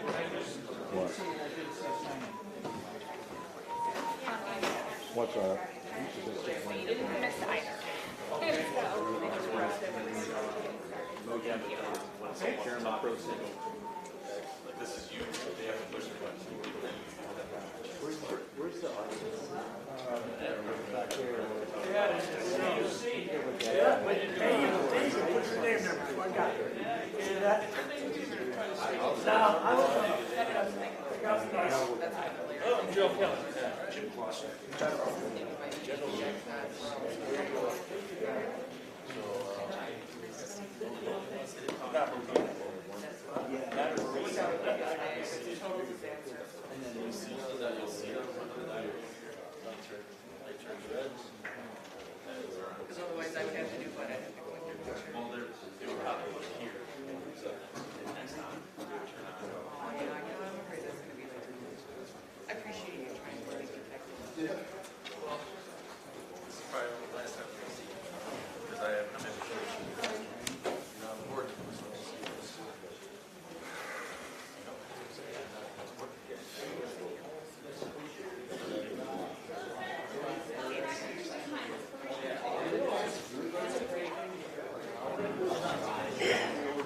What? What's that? Miss either. This is you. They have to push the button. Where's the audience? Back here. What's your name there? I got it. See that? Now, I don't know. Oh, Joe Kelly. Jim Clausen. Because otherwise I would have to do what I have to go in your picture. Well, they were probably here. So, next time. Oh, yeah, I'm afraid that's going to be like. I appreciate you trying to be protected. Well, this is probably the last time we'll see you. Because I'm in the church. You're on the board.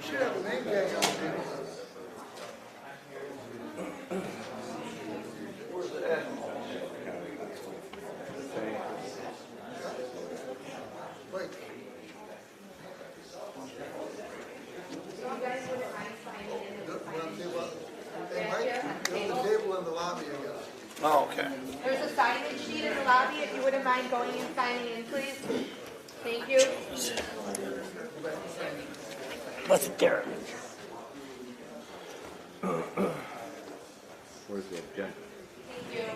Should have a name tag on it. Where's the F? Wait. Hey, Mike, there's a table in the lobby, I guess. Oh, okay. There's a sign-in sheet in the lobby, if you wouldn't mind going and signing in, please. Thank you. What's it there? Where's the agenda? Thank you.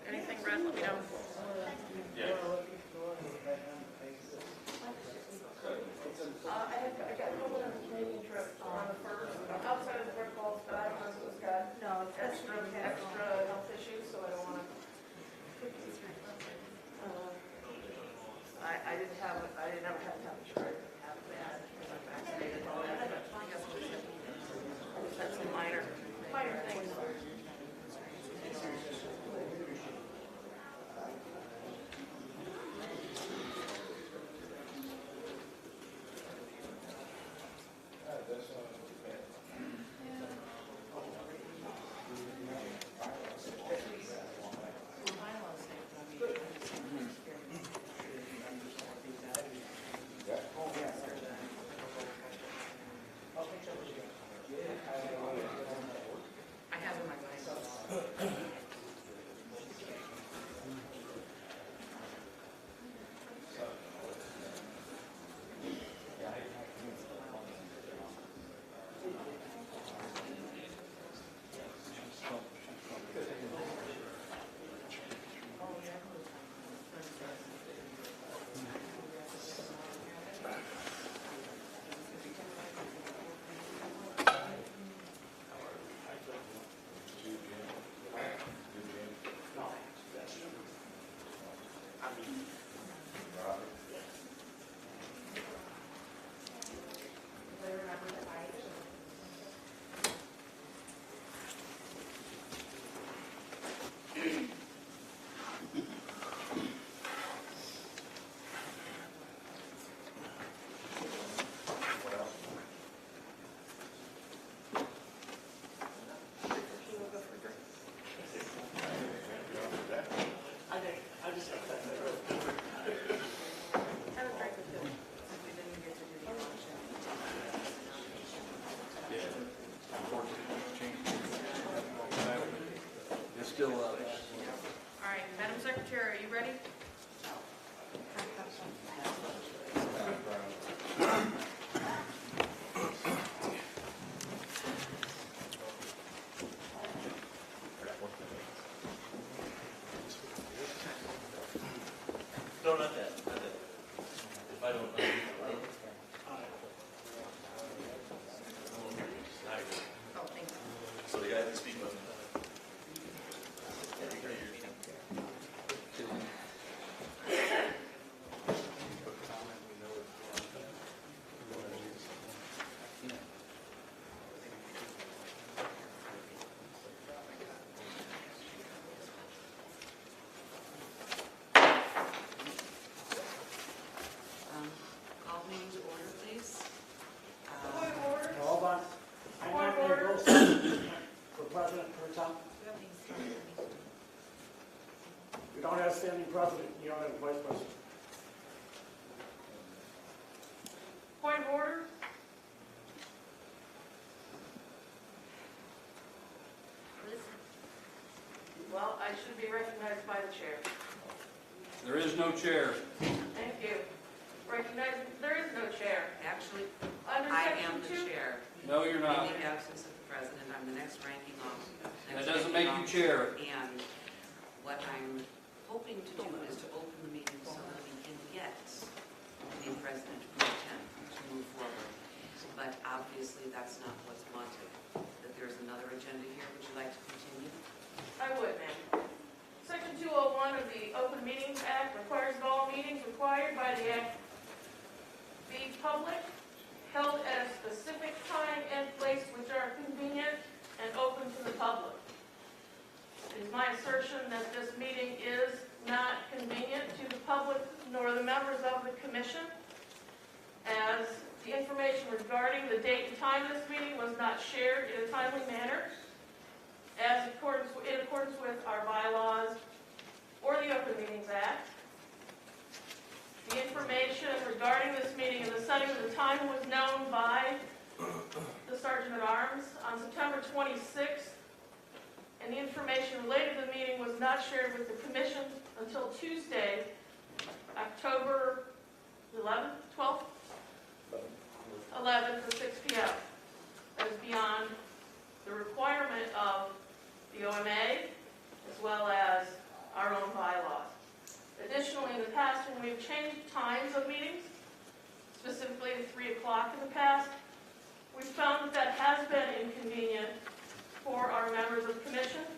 Anything, Brad, let me know. I got pulled on a Canadian trip on the first, outside of the protocols, but I don't know if it was good. No, it's extra health issues, so I don't want to. I didn't have temperature, I didn't have it bad, because I'm vaccinated and all that, but I guess I just had some minor things. I have in my mind. No, not that, not that. If I don't know. Oh, thank you. So the guy can speak on it. Call meeting to order, please. Point of order. Hold on. I Point of nominate order. Wilson for president pro tem. You don't have standing president, you don't have vice president. Point of order. Well, I should be recognized by the chair. There is no chair. Thank you. Recognizing, there is no chair. Actually, Under I am section the 2, chair. No, you're In not. the absence of the president, I'm the next ranking officer. That doesn't make you chair. And what I'm hoping to do is to open the meeting so that we can get the president pro tem to move forward. But obviously, that's not what's wanted. That there's another agenda here. Would you like to continue? I would, ma'am. Section 201 of the Open Meetings Act requires that all meetings required by the act be public, held at a specific time and place which are convenient and open to the public. It is my assertion that this meeting is not convenient to the public nor the members of the commission, as the information regarding the date and time of this meeting was not shared in a timely manner, in accordance with our bylaws or the Open Meetings Act. The information regarding this meeting and the setting of the time was known by the Sergeant at Arms on September 26th, and the information related to the meeting was not shared with the commission until Tuesday, October 11th, 12th? 11th at 6 p.m. That is beyond the requirement of the OMA as well as our own bylaws. Additionally, in the past, when we've changed times of meetings, specifically to 3 o'clock in the past, we've found that has been inconvenient for our members of the commission.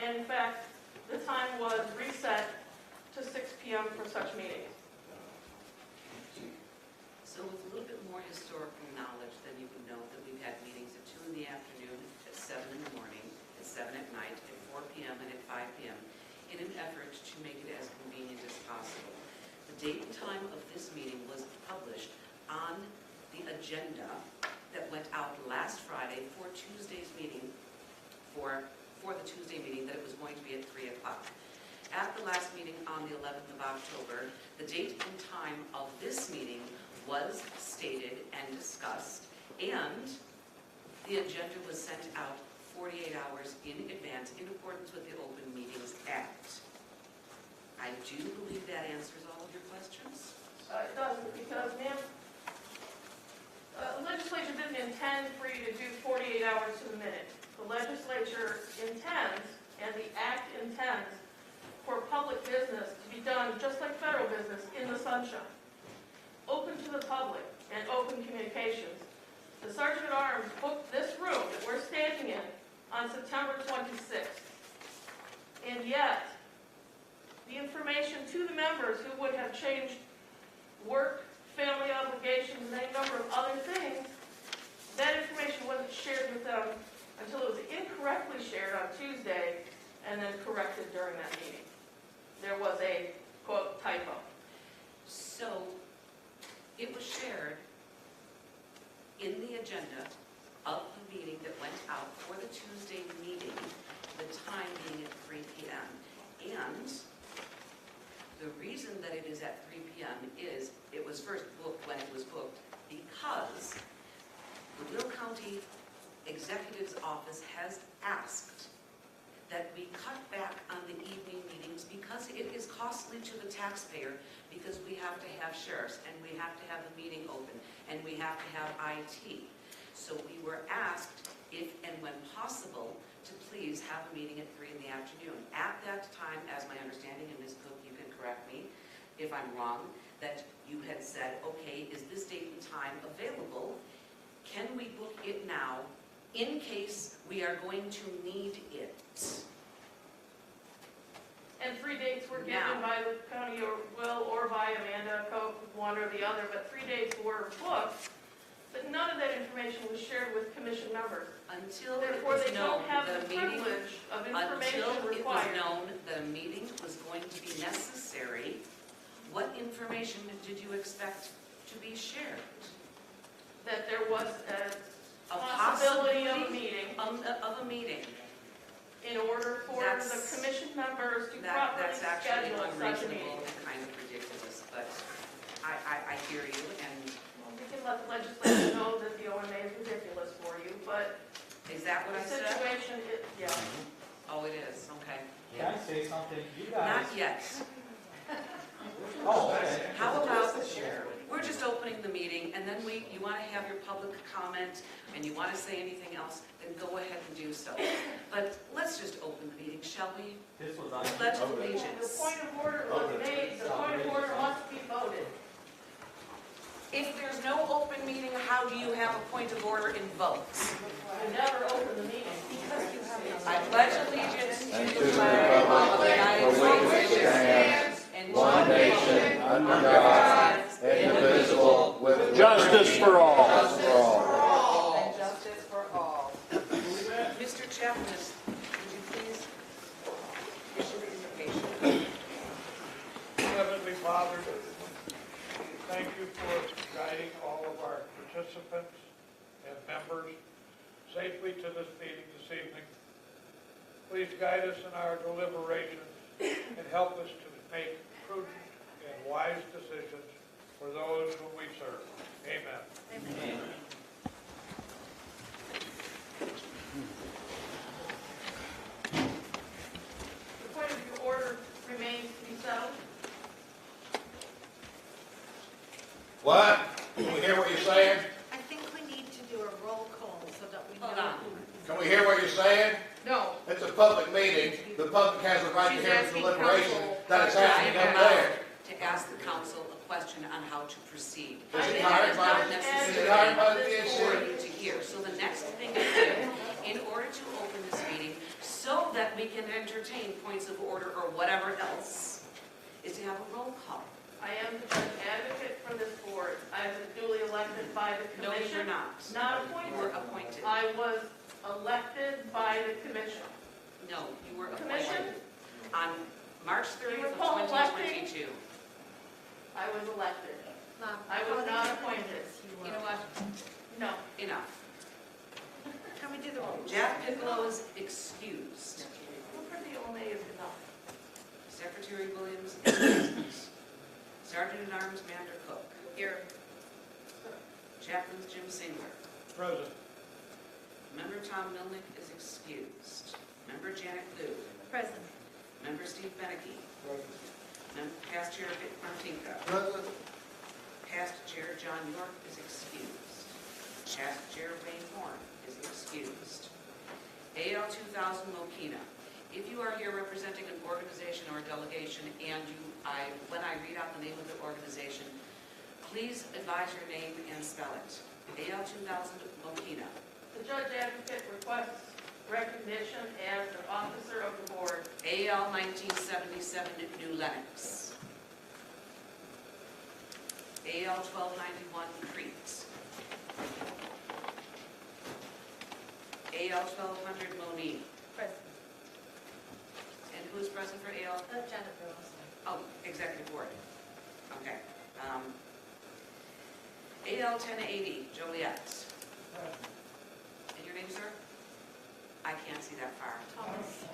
And in fact, the time was reset to 6 p.m. for such meetings. So with a little bit more historical knowledge, then you would know that we've had meetings at 2 in the afternoon, at 7 in the morning, at 7 at night, at 4 p.m. and at 5 p.m. in an effort to make it as convenient as possible. The date and time of this meeting was published on the agenda that went out last Friday for Tuesday's meeting, for the Tuesday meeting, that it was going to be at 3 o'clock. At the last meeting on the 11th of October, the date and time of this meeting was stated and discussed, and the agenda was sent out 48 hours in advance in accordance with the Open Meetings Act. I do believe that answers all of your questions. It doesn't, because, ma'am, the legislature didn't intend for you to do 48 hours to the minute. The legislature intends, and the act intends, for public business to be done just like federal business in the sunshine, open to the public and open communications. The Sergeant at Arms booked this room that we're standing in on September 26th. And yet, the information to the members who would have changed work, family obligations, and any number of other things, that information wasn't shared with them until it was incorrectly shared on Tuesday and then corrected during that meeting. There was a, quote, typo. So, it was shared in the agenda of the meeting that went out for the Tuesday meeting, the time being at 3 p.m. And the reason that it is at 3 p.m. is it was first booked when it was booked because the Will County Executive's Office has asked that we cut back on the evening meetings because it is costly to the taxpayer, because we have to have sheriffs and we have to have the meeting open and we have to have IT. So we were asked if and when possible to please have a meeting at 3 in the afternoon. At that time, as my understanding, and Ms. Cook, you can correct me, if I'm wrong, that you had said, okay, is this date and time available? Can we book it now in case we are going to need it? And 3 dates were given Now. by the county or by Amanda, one or the other, but 3 dates were booked, but none of that information was shared with commission members. Until it Therefore, was they known don't have that the a meeting, privilege of information until it was required. known that a meeting was going to be necessary, what information did you expect to be shared? That there was a A possibility of a possibility meeting of a meeting. in order for the That's- commission members to That's properly actually schedule such a unreasonable meeting. and kind of ridiculous, but I hear you, and Well, we can let the legislature know that the OMA is ridiculous for you, but is that what the I said? situation, yeah. Oh, it is, okay. Can I say something? You guys. Not yet. Oh, okay. How about, we're just opening the meeting, and then you want to have your public comment, and you want to say anything else, then go ahead and do so. But let's just open the meeting, shall we? This was on. Pledge of The allegiance. point of order was made, the point of order must be voted. If there's no open meeting, how do you have a point of order in votes? We never open the meeting. I pledge allegiance to the flag of the United States of America and One nation, under God, indivisible, with Justice for all. justice for all. and justice for all. Mr. Chapman, would you please issue the invocation? Heavenly Father, thank you for guiding all of our participants and members safely to this meeting this evening. Please guide us in our deliberations and help us to make prudent and wise decisions for those whom we serve. Amen. The point of your order remains to be settled. What? Can we hear what you're saying? I think we need to do a roll call so that we know. Hold on. Can we hear what you're saying? No. It's a public meeting. The public has the right to She's hear the asking deliberation counsel. that is I happening am up allowed there. to ask the council a question on how to proceed. Is I it think hired it's by, not is it necessary hired by the for DNC? you to hear. So the next thing to do, in order to open this meeting, so that we can entertain points of order or whatever else, is to have a roll call. I am an advocate for this board. I was duly elected by the No, commission. you're not. Not You were appointed. appointed. I was elected by the commission. No, you were Commission? appointed on March You 30th of recall electing? 2022. I was elected. Mom, I was not appointed. You know what? No. Enough. Can we do the roll? Jack Piccolo is excused. Who for the OMA is enough? Secretary Williams is absent. Sergeant at Arms Mander Cook. Here. Chaplain Jim Singler. Present. Member Tom Milnick is excused. Member Janet Blue. Present. Member Steve Beneke. Past Chair Vic Martinka. Past Chair John York is excused. Past Chair Wayne Horn is excused. AL 2000 Mokina. If you are here representing an organization or a delegation and when I read out the name of the organization, please advise your name and spell it. AL 2000 Mokina. The judge advocate requests recognition as an officer of the board. AL 1977 New Lenox. AL 1291 Crete. AL 1200 Monique. Present. And who is present for AL? Jennifer also. Oh, Executive Board. Okay. AL 1080 Joliet. And your name, sir? I can't see that far. Thomas.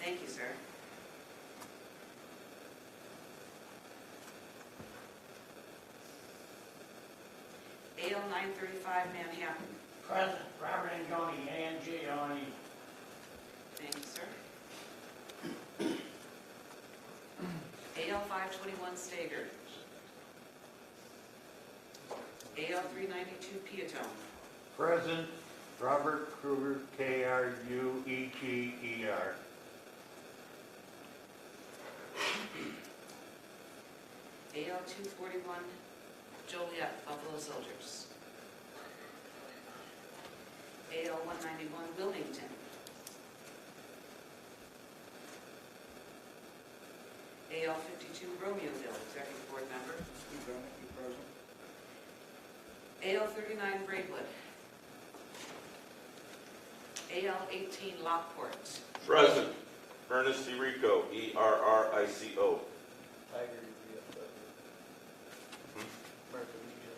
Thank you, sir. AL 935 Manhattan. Present, Robert Angoni, A-N-G-O-N-E. Thank you, sir. AL 521 Stager. AL 392 Piatone. Present, Robert Kruger, K-R-U-E-G-E-R. AL 241, Joliet, Buffalo Soldiers. AL 191, Wilmington. AL 52, Romeoville, Executive Board Member. AL 39, Braidwood. AL 18, Lockport. Present. Ernest C. Rico, ERRICO. Tiger, American Legion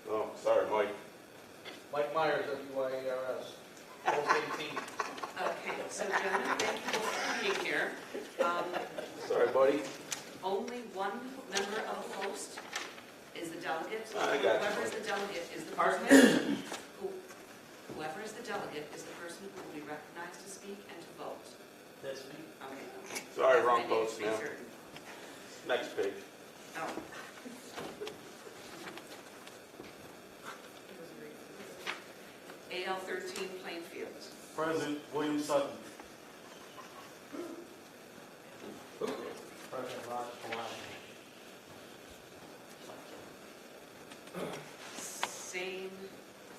18. Oh, sorry, Mike. Mike Myers, WYERS, Post 18. Okay, so gentlemen, thank you for being here. Sorry, buddy. Only one member of a post is the delegate. I got you. Whoever is the delegate is the person whoever is the delegate is the person who will be recognized to speak and to vote. That's me. Okay. Sorry, That's wrong my name, post, to be ma'am. certain. Next page. Oh. AL 13, Plainfield. President William Sutton. President Roger Kawhi. Same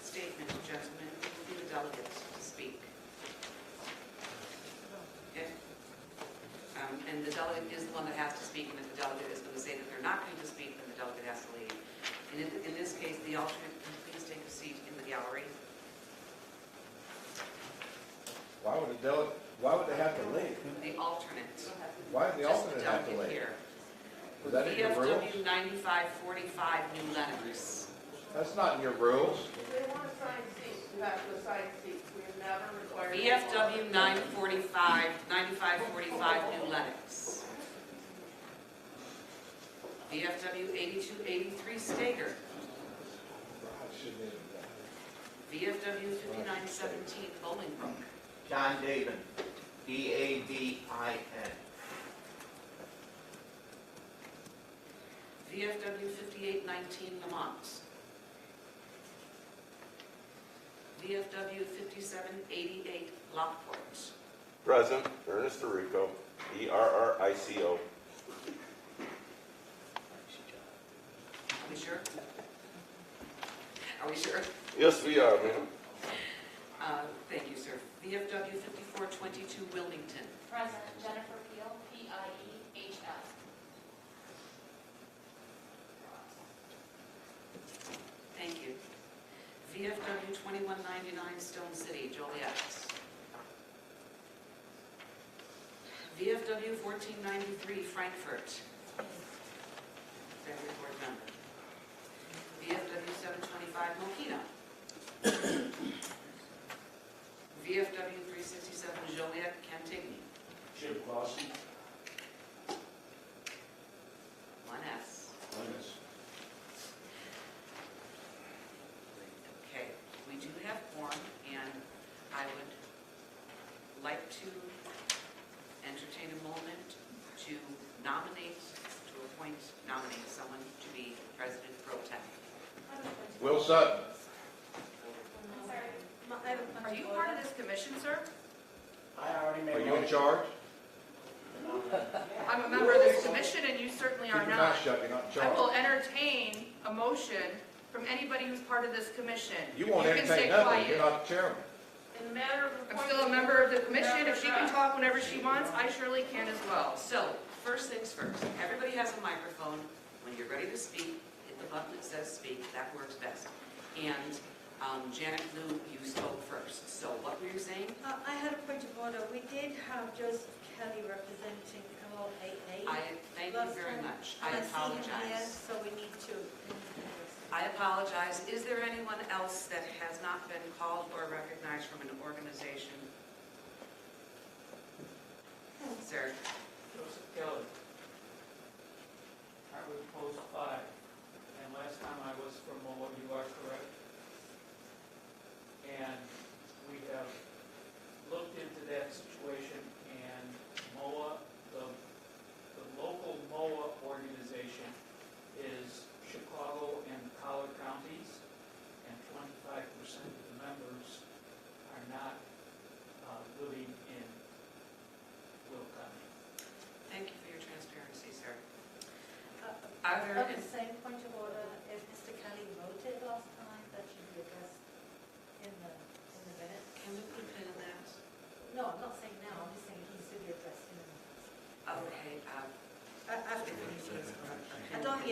statement, gentlemen, who will be the delegate to speak. Okay? And the delegate is the one that has to speak, and if the delegate is going to say that they're not going to speak, then the delegate has to leave. And in this case, the alternate can please take a seat in the gallery. Why would they have to leave? The alternate. Why did the Just alternate have to delegate leave? here. Was that in your rules? VFW 9545, New Lenox. That's not in your rules. If they want to assign seats, you have to assign seats. We have never required. VFW 9545, New Lenox. VFW 8283, Stager. VFW 5917, Bolingbrook. John David, D-A-V-I-N. VFW 5819, Lamont. VFW 5788, Lockport. Present. Ernest C. Rico, ERRICO. Are we sure? Are we sure? Yes, we are, ma'am. Thank you, sir. VFW 5422, Wilmington. President Jennifer Peel, P-I-E-H-L. Thank you. VFW 2199, Stone City, Joliet. VFW 1493, Frankfurt. Executive Board Member. VFW 725, Mokina. VFW 367, Joliet, Cantigny. Jim Clausen. 1S. Okay, we do have quorum, and I would like to entertain a moment to nominate someone to be President Pro Tem. Will Sutton. Are you part of this commission, sir? I already made. Are you in charge? I'm a member of this commission, and you certainly Keep are your not. mouth shut, you're not in I will charge. entertain a motion from anybody who's part of this commission. You won't can stay entertain nothing, quiet. you're not the chairman. In the matter of I'm still a member of the commission. If she can talk whenever she wants, I surely can as well. So, first things first, everybody has a microphone. When you're ready to speak, hit the button that says speak, that works best. And Janet Lou, you spoke first. So what were you saying? I had a point of order. We did have Joseph Kelly representing LLAA. I thank you very much. I And see him here, apologize. so we need to. I apologize. Is there anyone else that has not been called or recognized from an organization? Sir? Joseph Kelly. I was post 5, and last time I was from MOA, you are correct. And we have looked into that situation, and MOA, the local MOA organization is Chicago and Collier counties, and 25% of the members are not living in Will County.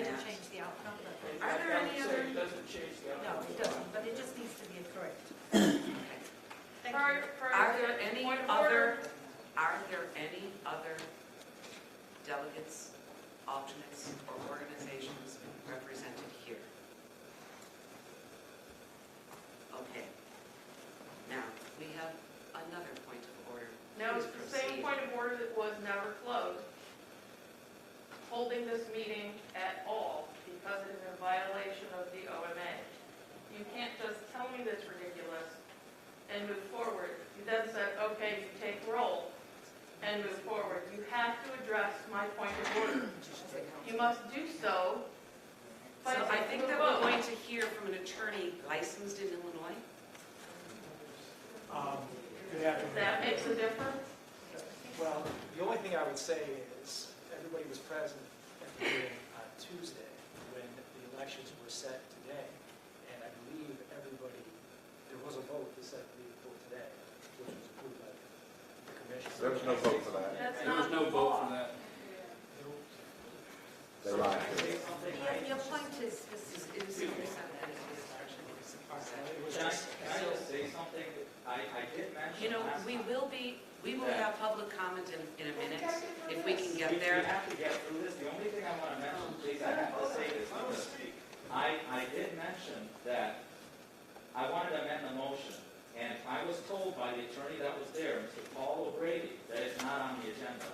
it'll that. change the outcome, but, Are there I would any say other? it doesn't change the no, outcome. it doesn't, but it just needs to be correct. Okay. Thank you. Are there any Point of other, order. are there any other delegates, alternates, or organizations represented here? Okay. Now, we have another point of order. Now, it's Please the same proceed. point of order that was never closed. Holding this meeting at all because it is in violation of the OMA. You can't just tell me that's ridiculous and move forward. You then said, okay, you take roll and move forward. You have to address my point of order. You must do so by So I think taking a that we're vote. going to hear from an attorney licensed in Illinois. Good afternoon. That makes a difference. Well, the only thing I would say is, everybody was present at the meeting on Tuesday when the elections were set today, and I believe everybody, there was a vote to set the vote today, which was approved by the commission. There was no vote for that. That's There was not no vote law. for that. They lied. Your point is, It is Can I just say something? I did mention. You know, last we time- will have public comment in a minute, if we can get We there. have to get through this. The only thing I want to mention, please, I have to say this because I did mention that I wanted to amend the motion, and I was told by the attorney that was there, Mr. Paul O'Grady, that it's not on the agenda.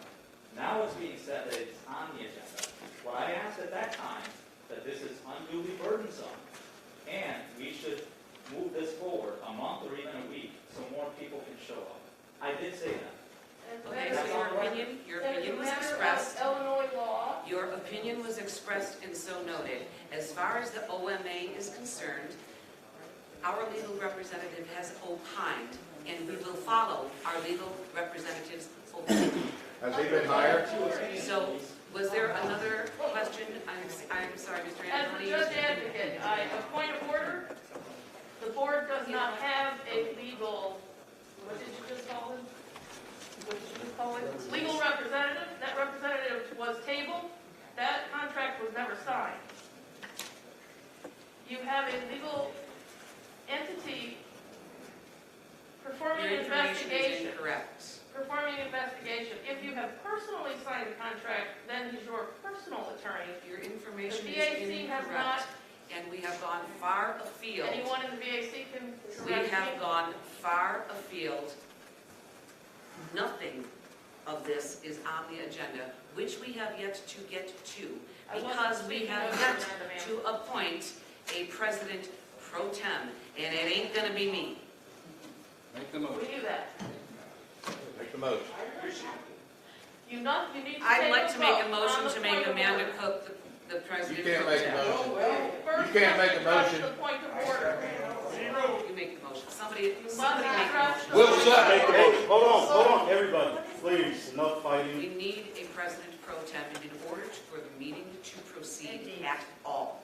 Now it's being said that it's on the agenda. What I asked at that time, that this is unduly burdensome, and we should move this forward a month or even a week so more people can show up. I did say that. Okay, so your opinion was As a expressed. matter of Illinois law, Your opinion was expressed and so noted. As far as the OMA is concerned, our legal representative has opined, and we will follow our legal representative's opinion. Has he been hired? So, was there another question? I'm sorry, Mr. as the Anthony. judge advocate, a point of order, the board does not have a legal, what did you just call him? What did you just call it? Legal representative. That representative was tabled. That contract was never signed. You have a legal entity performing Your an information is investigation. incorrect. Performing an investigation. If you have personally signed a contract, then he's your personal attorney. Your information The is VAC has not, incorrect. And we have gone far afield. anyone in the VAC can We correct have me. gone far afield. Nothing of this is on the agenda, which we have yet to get to, I wasn't because we speaking have of yet Amanda, ma'am. to appoint a president pro tem, and it ain't gonna be me. Make the motion. We knew that. Make the motion. You need to take I'd like to make a vote motion on the to make point of Amanda order. Cook the You president can't pro make a tem. motion. First, You can't make a let's address motion. the point of order. You make the motion. Somebody make Must the motion. address the Will point Sutton. of Make the order. motion. Hold on, everybody, please, enough fighting. We need a president pro tem in order for the meeting to proceed at all.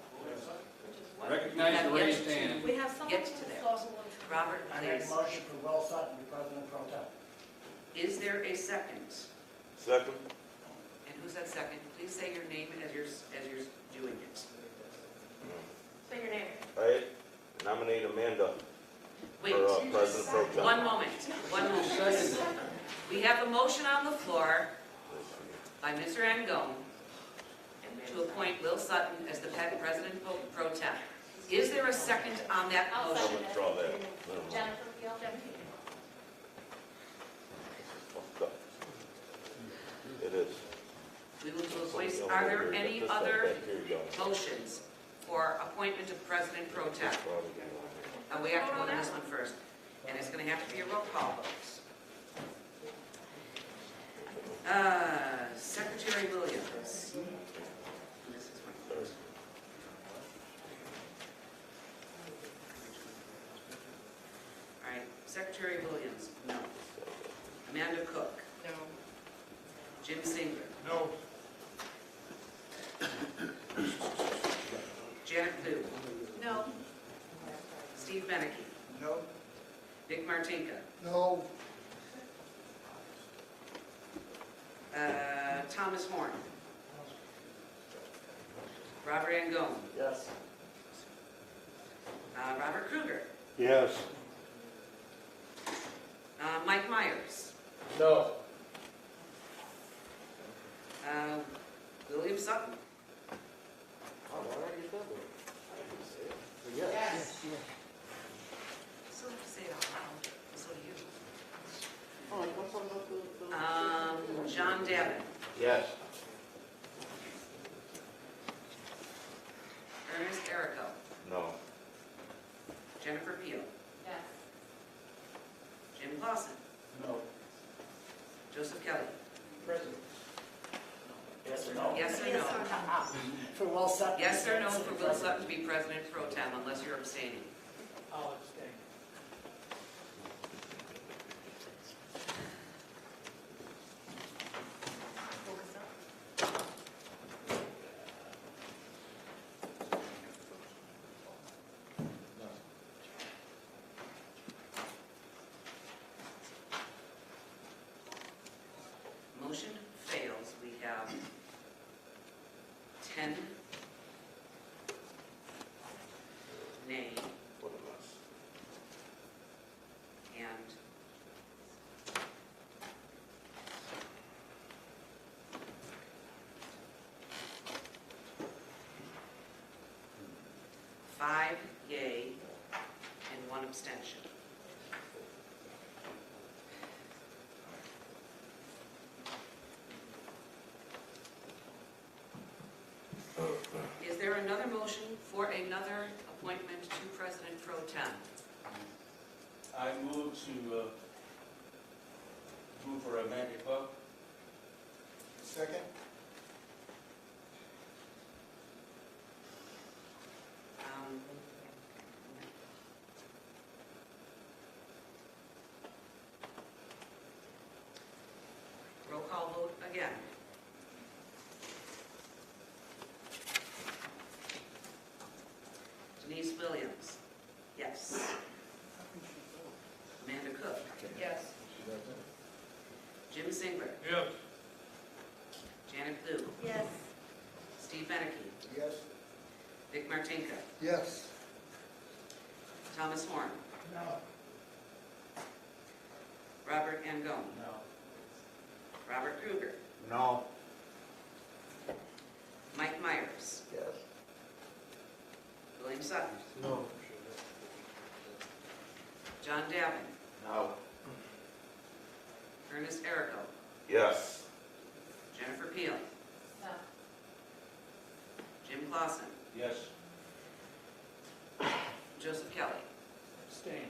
Recognize the We have raised yet to hand. we have someone Get who's to there. also wants to. Robert, I make please. a motion for Will Sutton to be president pro tem. Is there a second? Second. And who's that second? Please say your name as you're doing it. Say your name. I nominate Amanda Wait, for President Pro Tem. one moment. We have a motion on the floor by Mr. Angone to appoint Will Sutton as the president pro tem. Is there a second on that I'll motion? withdraw that. Jennifer Field. It is. We will do a voice. Are there any other motions for appointment of president pro tem? We have to vote on this one first, and it's going to have to be a roll call vote. Secretary Williams. This is one. All right, Secretary Williams, no. Amanda Cook. No. Jim Singer. No. Janet Blue. No. Steve Beneke. No. Dick Martinka. No. Thomas Horn. Robert Angone. Yes. Robert Kruger. Yes. Mike Myers. No. William Sutton. Oh, why did I get that one? I didn't say it. But yes. So have to say it out loud. So do you. Oh, you want something about the... John Davin. Yes. Ernest Errico. No. Jennifer Peel. Yes. Jim Clausen. No. Joseph Kelly. Present. Yes or no? Yes or Yes no? or no? For Will Sutton. Yes or no for Will Sutton to be president pro tem unless you're abstaining? I'll abstain. Motion fails. We have 10 nay What a mess. and 5 yea and 1 abstention. Is there another motion for another appointment to President Pro Tem? I move to, move for Amanda Cook. Second? Um, Roll call vote again. Denise Williams, yes. Amanda Cook, Yes. Jim Singler, Yes. Janet Blue, Yes. Steve Beneke, Yes. Vic Martinka, Yes. Thomas Horn, No. Robert Angone, No. Robert Kruger, No. Mike Myers, Yes. William Sutton, No. John Davin, No. Ernest Errico, Yes. Jennifer Peel, No. Jim Clausen, Yes. Joseph Kelly. Abstain.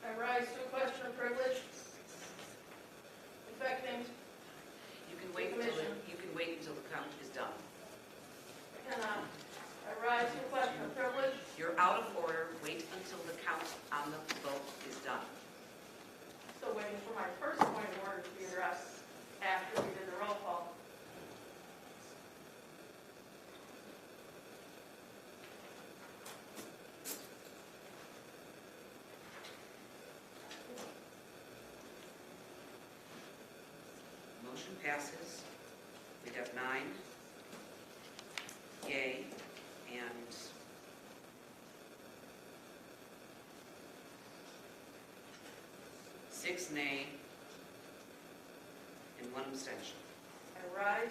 I rise to a question of privilege affecting, You can wait until the count is done. I rise to a question of privilege. You're out of order. Wait until the count on the vote is done. Still waiting for my first point of order to be addressed after we did the roll call. Motion passes. We have 9 yea and 6 nay and 1 abstention. I rise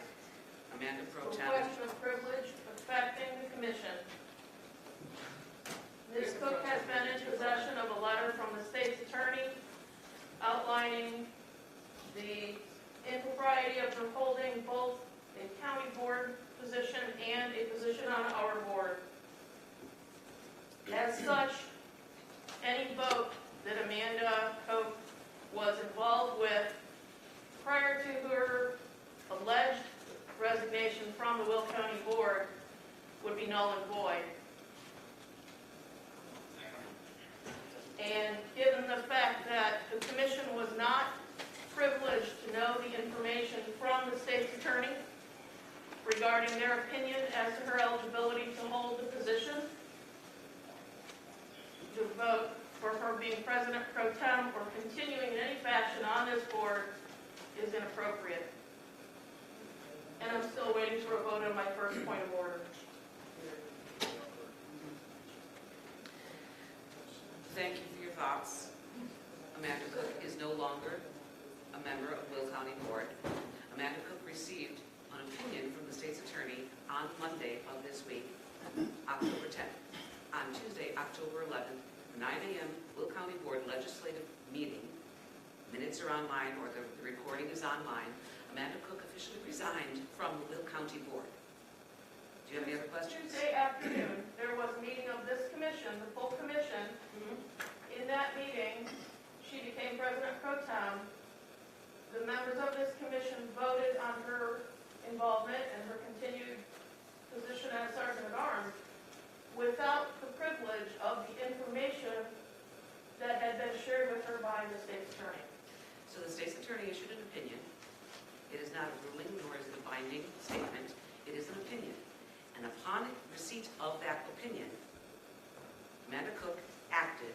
Amanda to Pro a Tem. question of privilege affecting the commission. Ms. Cook has been in possession of a letter from the state's attorney outlining the impropriety of her holding both a county board position and a position on our board. As such, any vote that Amanda Cook was involved with prior to her alleged resignation from the Will County Board would be null and void. And given the fact that the commission was not privileged to know the information from the state's attorney regarding their opinion as to her eligibility to hold the position, to vote for her being president pro tem or continuing in any fashion on this board is inappropriate. for a vote on my first point of order. Thank you for your thoughts. Amanda Cook is no longer a member of Will County Board. Amanda Cook received an opinion from the state's attorney on Monday of this week, October 10th. On Tuesday, October 11th, 9 a.m., Will County Board legislative meeting. Minutes are online, or the recording is online. Amanda Cook officially resigned from the Will County Board. Do you have any other questions? Tuesday afternoon, there was a meeting of this commission, the full commission. In that meeting, she became president pro tem. The members of this commission voted on her involvement and her continued position as sergeant at arms without the privilege of the information that had been shared with her by the state's attorney. So the state's attorney issued an opinion. It is not a ruling, nor is it a binding statement. It is an opinion. And upon receipt of that opinion, Amanda Cook acted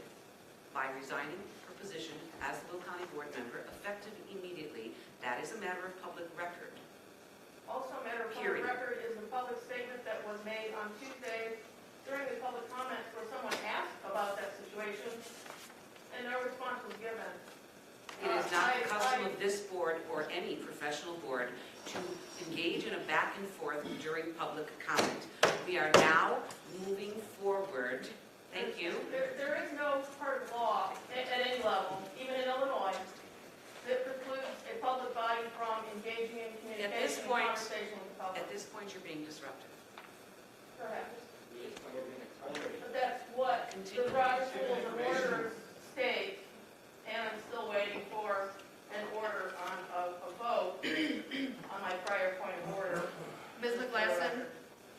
by resigning her position as the Will County Board member, effective immediately. That is a matter of public record. Also, a matter of public record is the public statement that was made on Tuesday during the public comments where someone asked about that situation and no response was given. It is not the custom of this board or any professional board to engage in a back and forth during public comment. We are now moving forward. Thank you. There is no part of law at any level, even in Illinois, that precludes a public body from engaging in communication and conversation with the public. At this point, you're being disruptive. Perhaps. But that's what the Robert's Rules of Order states, and I'm still waiting for an order on a vote on my prior point of order. Ms. McGlasson,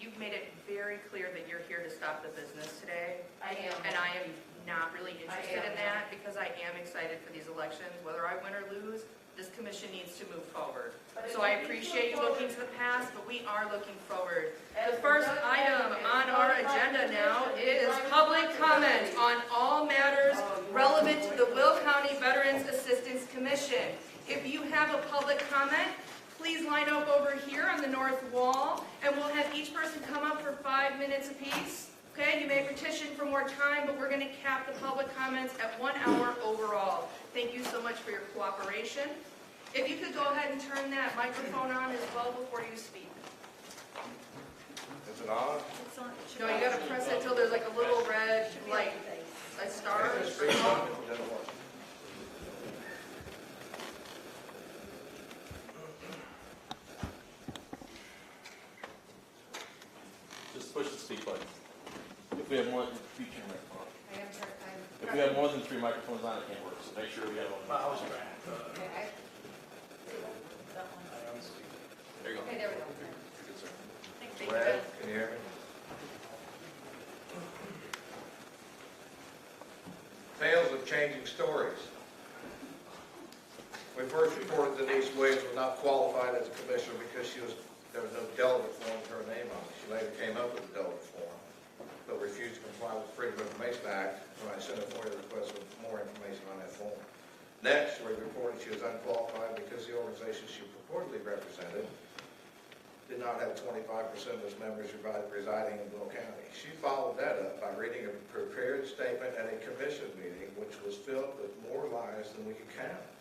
you've made it very clear that you're here to stop the business today. I am. And I am not really interested in that because I am excited for these elections. Whether I win or lose, this commission needs to move forward. So I appreciate you looking to the past, but we are looking forward. The first item on our agenda now is public comment on all matters relevant to the Will County Veterans Assistance Commission. If you have a public comment, please line up over here on the north wall, and we'll have each person come up for 5 minutes apiece. Okay, you may petition for more time, but we're going to cap the public comments at 1 hour overall. Thank you so much for your cooperation. If you could go ahead and turn that microphone on as well before you speak. Is it on? It's on. No, you got to press it till there's like a little red, like, a star. It speaks on it, it doesn't work. Just push the speak button. If we have more than 3 microphones. If we Okay, have more than 3 microphones on, it can't work, so make sure we have one. There you go. there we go. Good, sir. Thank you. Red, can you hear me? Tales of changing stories. We first reported Denise Williams was not qualified as a commissioner because there was no delegate form with her name on it. She later came up with a delegate form, but refused to comply with the Freedom of Information Act when I sent a FOIA request with more information on that form. Next, we reported she was unqualified because the organization she purportedly represented did not have 25% of its members residing in Will County. She followed that up by reading a prepared statement at a commission meeting, which was filled with more lies than we could count.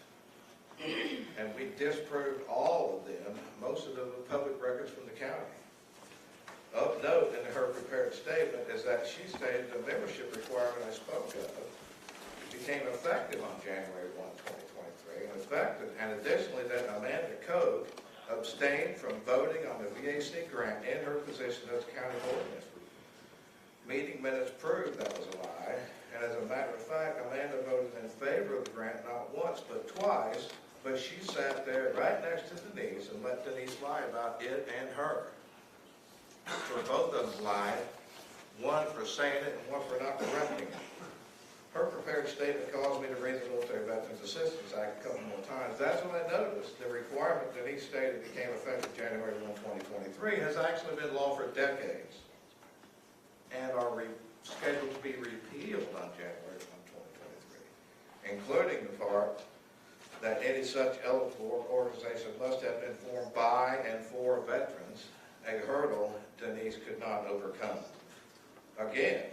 And we disproved all of them, most of them with public records from the county. Of note in her prepared statement is that she stated the membership requirement I spoke of became effective on January 1, 2023, and additionally that Amanda Cook abstained from voting on the VAC grant in her position as county board member. Meeting minutes proved that was a lie, and as a matter of fact, Amanda voted in favor of the grant not once but twice, but she sat there right next to Denise and let Denise lie about it and her. So both of them lied, one for saying it and one for not correcting it. Her prepared statement caused me to read the Military Veterans Assistance Act a couple more times. That's when I noticed the requirement that he stated became effective January 1, 2023 has actually been law for decades and are scheduled to be repealed on January 1, 2023, including the part that any such eligible organization must have been formed by and for veterans a hurdle Denise could not overcome. Again,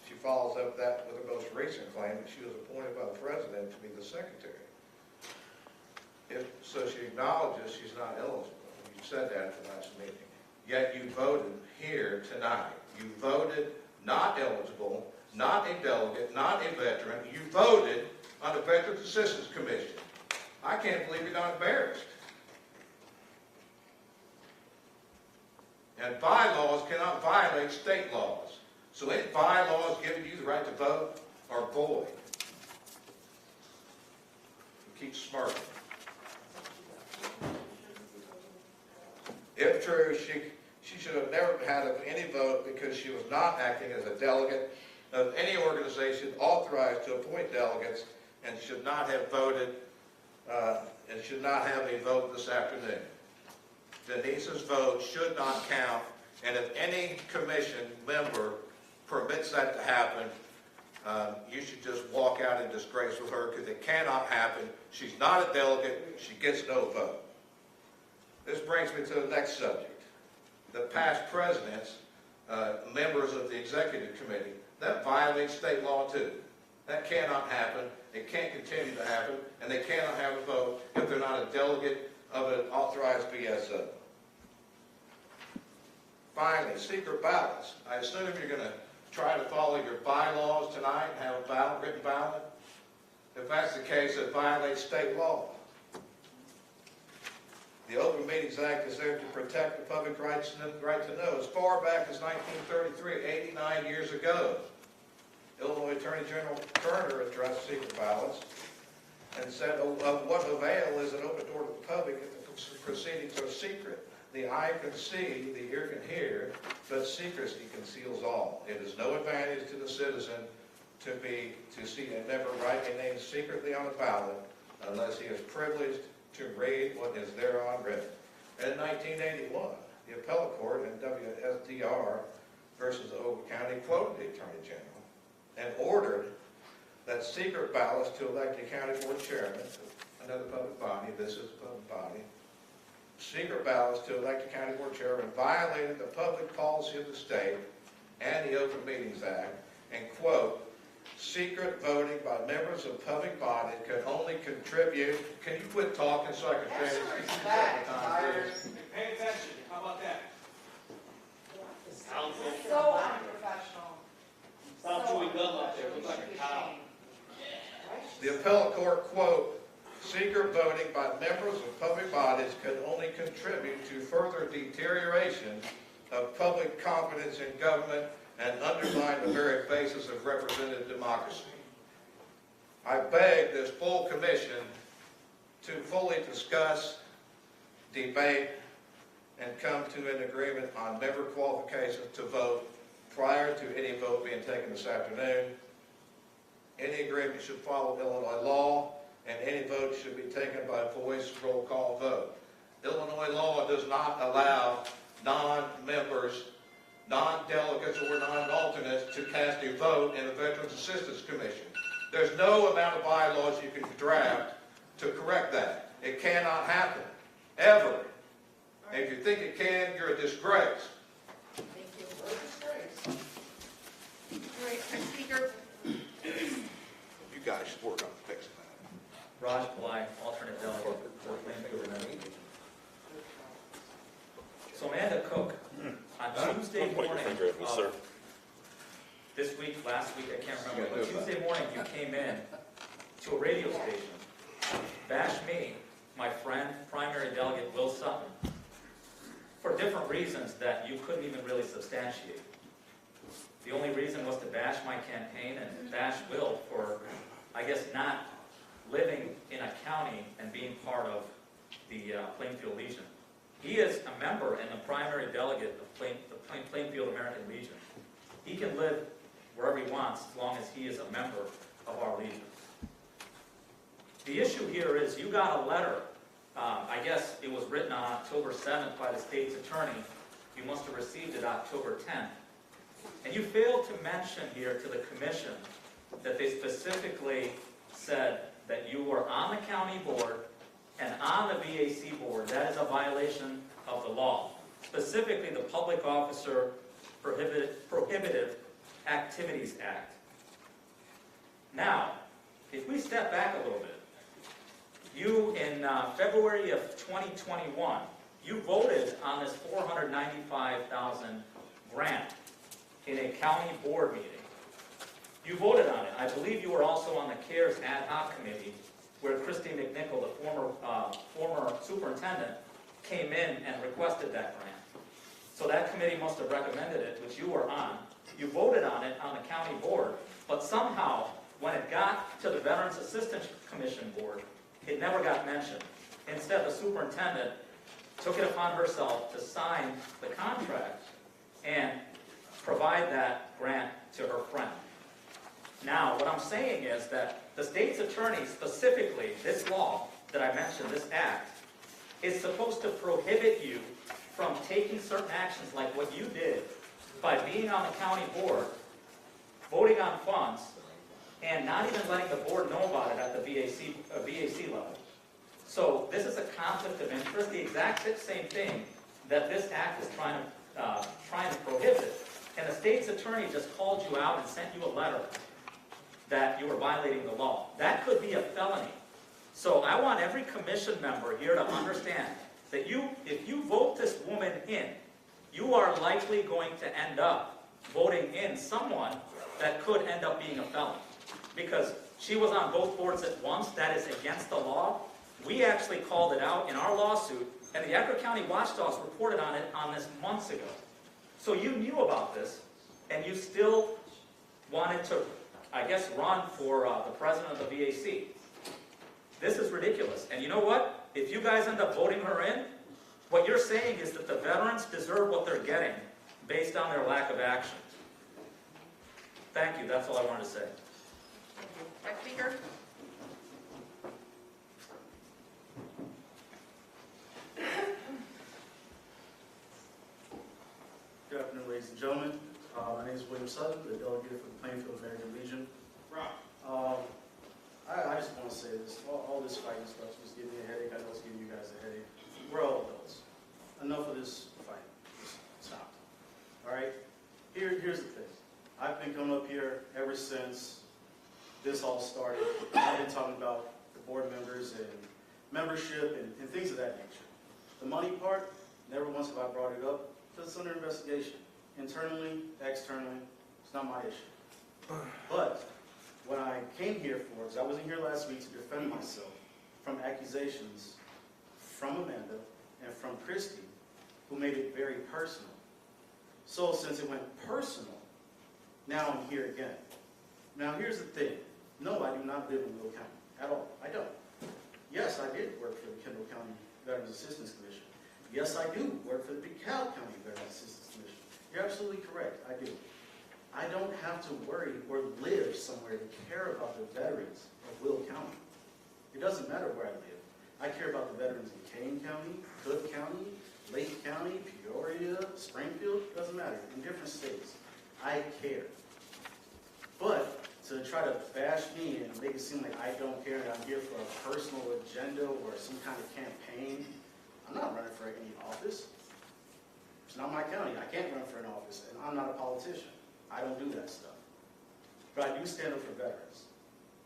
she follows up that with her most recent claim that she was appointed by the president to be the secretary. So she acknowledges she's not eligible. You said that at the last meeting. Yet you voted here tonight. You voted not eligible, not a delegate, not a veteran. You voted on the Veterans Assistance Commission. I can't believe you're not embarrassed. And bylaws cannot violate state laws. So any bylaws giving you the right to vote are void. You keep smirking. If true, she should have never had any vote because she was not acting as a delegate of any organization authorized to appoint delegates and should not have voted and should not have a vote this afternoon. Denise's vote should not count, and if any commission member permits that to happen, you should just walk out in disgrace with her because it cannot happen. She's not a delegate. She gets no vote. This brings me to the next subject. The past presidents, members of the executive committee, that violates state law too. That cannot happen. It can't continue to happen, and they cannot have a vote if they're not a delegate of an authorized BSO. Finally, secret ballots. I assume you're going to try to follow your bylaws tonight and have a ballot, written ballot. If that's the case, it violates state law. The Open Meetings Act is there to protect the public right to know. As far back as 1933, 89 years ago, Illinois Attorney General Turner addressed secret ballots and said, of what avail is an open door to the public if the proceedings are secret? The eye can see, the ear can hear, but secrecy conceals all. It is no advantage to the citizen to see a member write a name secretly on a ballot unless he is privileged to read what is thereon written. In 1981, the appellate court in WSDR versus Ogle County quoted the Attorney General and ordered that secret ballots to elect a county board chairman, another public body, this is a public body, secret ballots to elect a county board chairman violated the public policy of the state and the Open Meetings Act, and quote, secret voting by members of public bodies can only contribute. Can you quit talking so I can finish? Pay attention, how about that? So unprofessional. Stop chewing gum up there, looks like a cow. The appellate court, quote, secret voting by members of public bodies can only contribute to further deterioration of public confidence in government and undermine the very basis of representative democracy. I beg this full commission to fully discuss, debate, and come to an agreement on member qualifications to vote prior to any vote being taken this afternoon. Any agreement should follow Illinois law, and any vote should be taken by voice roll call vote. Illinois law does not allow non-members, non-delegates, or non-alternates to cast a vote in the Veterans Assistance Commission. There's no amount of bylaws you can draft to correct that. It cannot happen, ever. And if you think it can, you're a disgrace. Thank you. All right, next speaker. You guys should work on fixing that. Raj Bly, alternate delegate for Plainfield Amended. So Amanda Cook, on Tuesday morning of this week, last week, I can't remember, but Tuesday morning you came in to a radio station, bashed me, my friend, primary delegate Will Sutton, for different reasons that you couldn't even really substantiate. The only reason was to bash my campaign and bash Will for, I guess, not living in a county and being part of the Plainfield Legion. He is a member and a primary delegate of the Plainfield American Legion. He can live wherever he wants as long as he is a member of our Legion. The issue here is you got a letter, I guess it was written on October 7th by the state's attorney. You must have received it October 10th. And you failed to mention here to the commission that they specifically said that you were on the county board and on the VAC board. That is a violation of the law. specifically the Public Officer Prohibitive Activities Act. Now, if we step back a little bit, you, in February of 2021, you voted on this $495,000 grant in a county board meeting. You voted on it. I believe you were also on the CARES ad hoc committee where Christy McNichol, the former superintendent, came in and requested that grant. So that committee must have recommended it, which you were on. You voted on it on the county board, but somehow, when it got to the Veterans Assistance Commission board, it never got mentioned. Instead, the superintendent took it upon herself to sign the contract and provide that grant to her friend. Now, what I'm saying is that the state's attorney, specifically this law that I mentioned, this act, is supposed to prohibit you from taking certain actions like what you did by being on the county board, voting on funds, and not even letting the board know about it at the VAC level. So this is a conflict of interest, the exact same thing that this act is trying to prohibit. And the state's attorney just called you out and sent you a letter that you were violating the law. That could be a felony. So I want every commission member here to understand that if you vote this woman in, you are likely going to end up voting in someone that could end up being a felon. Because she was on both boards at once, that is against the law. We actually called it out in our lawsuit, and the Ector County Watchdogs reported on this months ago. So you knew about this, and you still wanted to, I guess, run for the president of the VAC. This is ridiculous. And you know what? If you guys end up voting her in, what you're saying is that the veterans deserve what they're getting based on their lack of action. Thank you. That's all I wanted to say. Next speaker. Good afternoon, ladies and gentlemen. My name is William Sutton, the delegate for the Plainfield American Legion. I just want to say this, all this fighting stuff is giving me a headache. I know it's giving you guys a headache. We're all adults. Enough of this fight. Just stop. All right? Here's the thing. I've been coming up here ever since this all started. I've been talking about the board members and membership and things of that nature. The money part, never once have I brought it up because it's under investigation. Internally, externally, it's not my issue. But what I came here for is I wasn't here last week to defend myself from accusations from Amanda and from Christy, who made it very personal. So since it went personal, now I'm here again. Now here's the thing. No, I do not live in Will County at all. I don't. Yes, I did work for the Kendall County Veterans Assistance Commission. Yes, I do work for the DeKalb County Veterans Assistance Commission. You're absolutely correct. I do. I don't have to worry or live somewhere to care about the veterans of Will County. It doesn't matter where I live. I care about the veterans in Kane County, Cook County, Lake County, Peoria, Springfield. It doesn't matter. In different states. I care. But to try to bash me and make it seem like I don't care and I'm here for a personal agenda or some kind of campaign, I'm not running for any office. It's not my county. I can't run for an office, and I'm not a politician. I don't do that stuff. But I do stand up for veterans.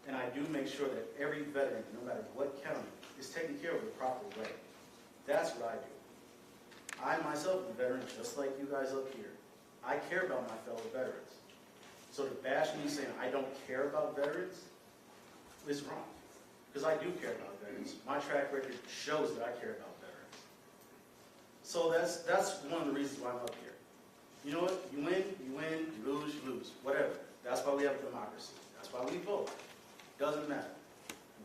And I do make sure that every veteran, no matter what county, is taken care of the proper way. That's what I do. I myself am a veteran just like you guys up here. I care about my fellow veterans. So to bash me saying I don't care about veterans is wrong. Because I do care about veterans. My track record shows that I care about veterans. So that's one of the reasons why I'm up here. You know what? You win, you lose, you lose. Whatever. That's why we have a democracy. That's why we vote. Doesn't matter.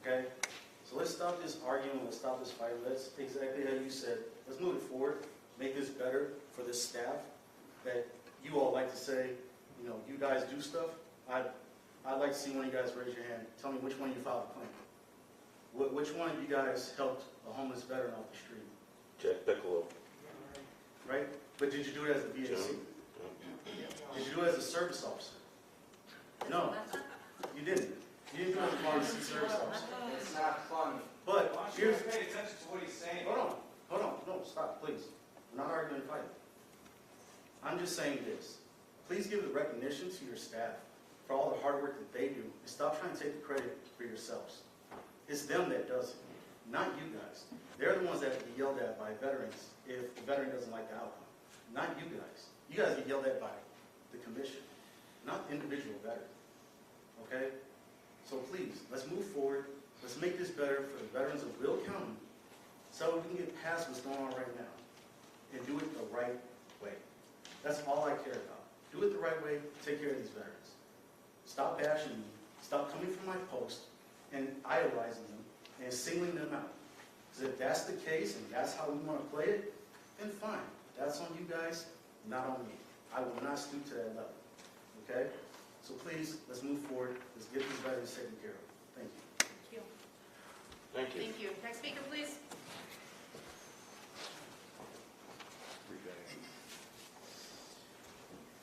Okay? So let's stop this arguing. Let's stop this fighting. Let's, exactly how you said, let's move it forward. Make this better for this staff that you all like to say, you know, you guys do stuff. I'd like to see one of you guys raise your hand. Tell me which one of you filed a claim. Which one of you guys helped a homeless veteran off the street? Jack Piccolo. Right? But did you do it as a VAC? Did you do it as a service officer? No, you didn't. You didn't do it as a pharmacy service officer. It's not fun. But here's... Pay attention to what he's saying. Hold on. No, stop, please. We're not arguing and fighting. I'm just saying this. Please give the recognition to your staff for all the hard work that they do, and stop trying to take the credit for yourselves. It's them that does it, not you guys. They're the ones that get yelled at by veterans if the veteran doesn't like the outcome. Not you guys. You guys get yelled at by the commission, not individual veterans. Okay? So please, let's move forward. Let's make this better for the veterans of Will County so we can get past what's going on right now and do it the right way. That's all I care about. Do it the right way, take care of these veterans. Stop bashing me, stop coming from my post and idolizing them and singling them out. Because if that's the case and that's how we want to play it, then fine. That's on you guys, not on me. I will not stoop to that level. Okay? So please, let's move forward. Let's get these veterans taken care of. Thank you. Thank you. Thank you. Thank you. Next speaker, please.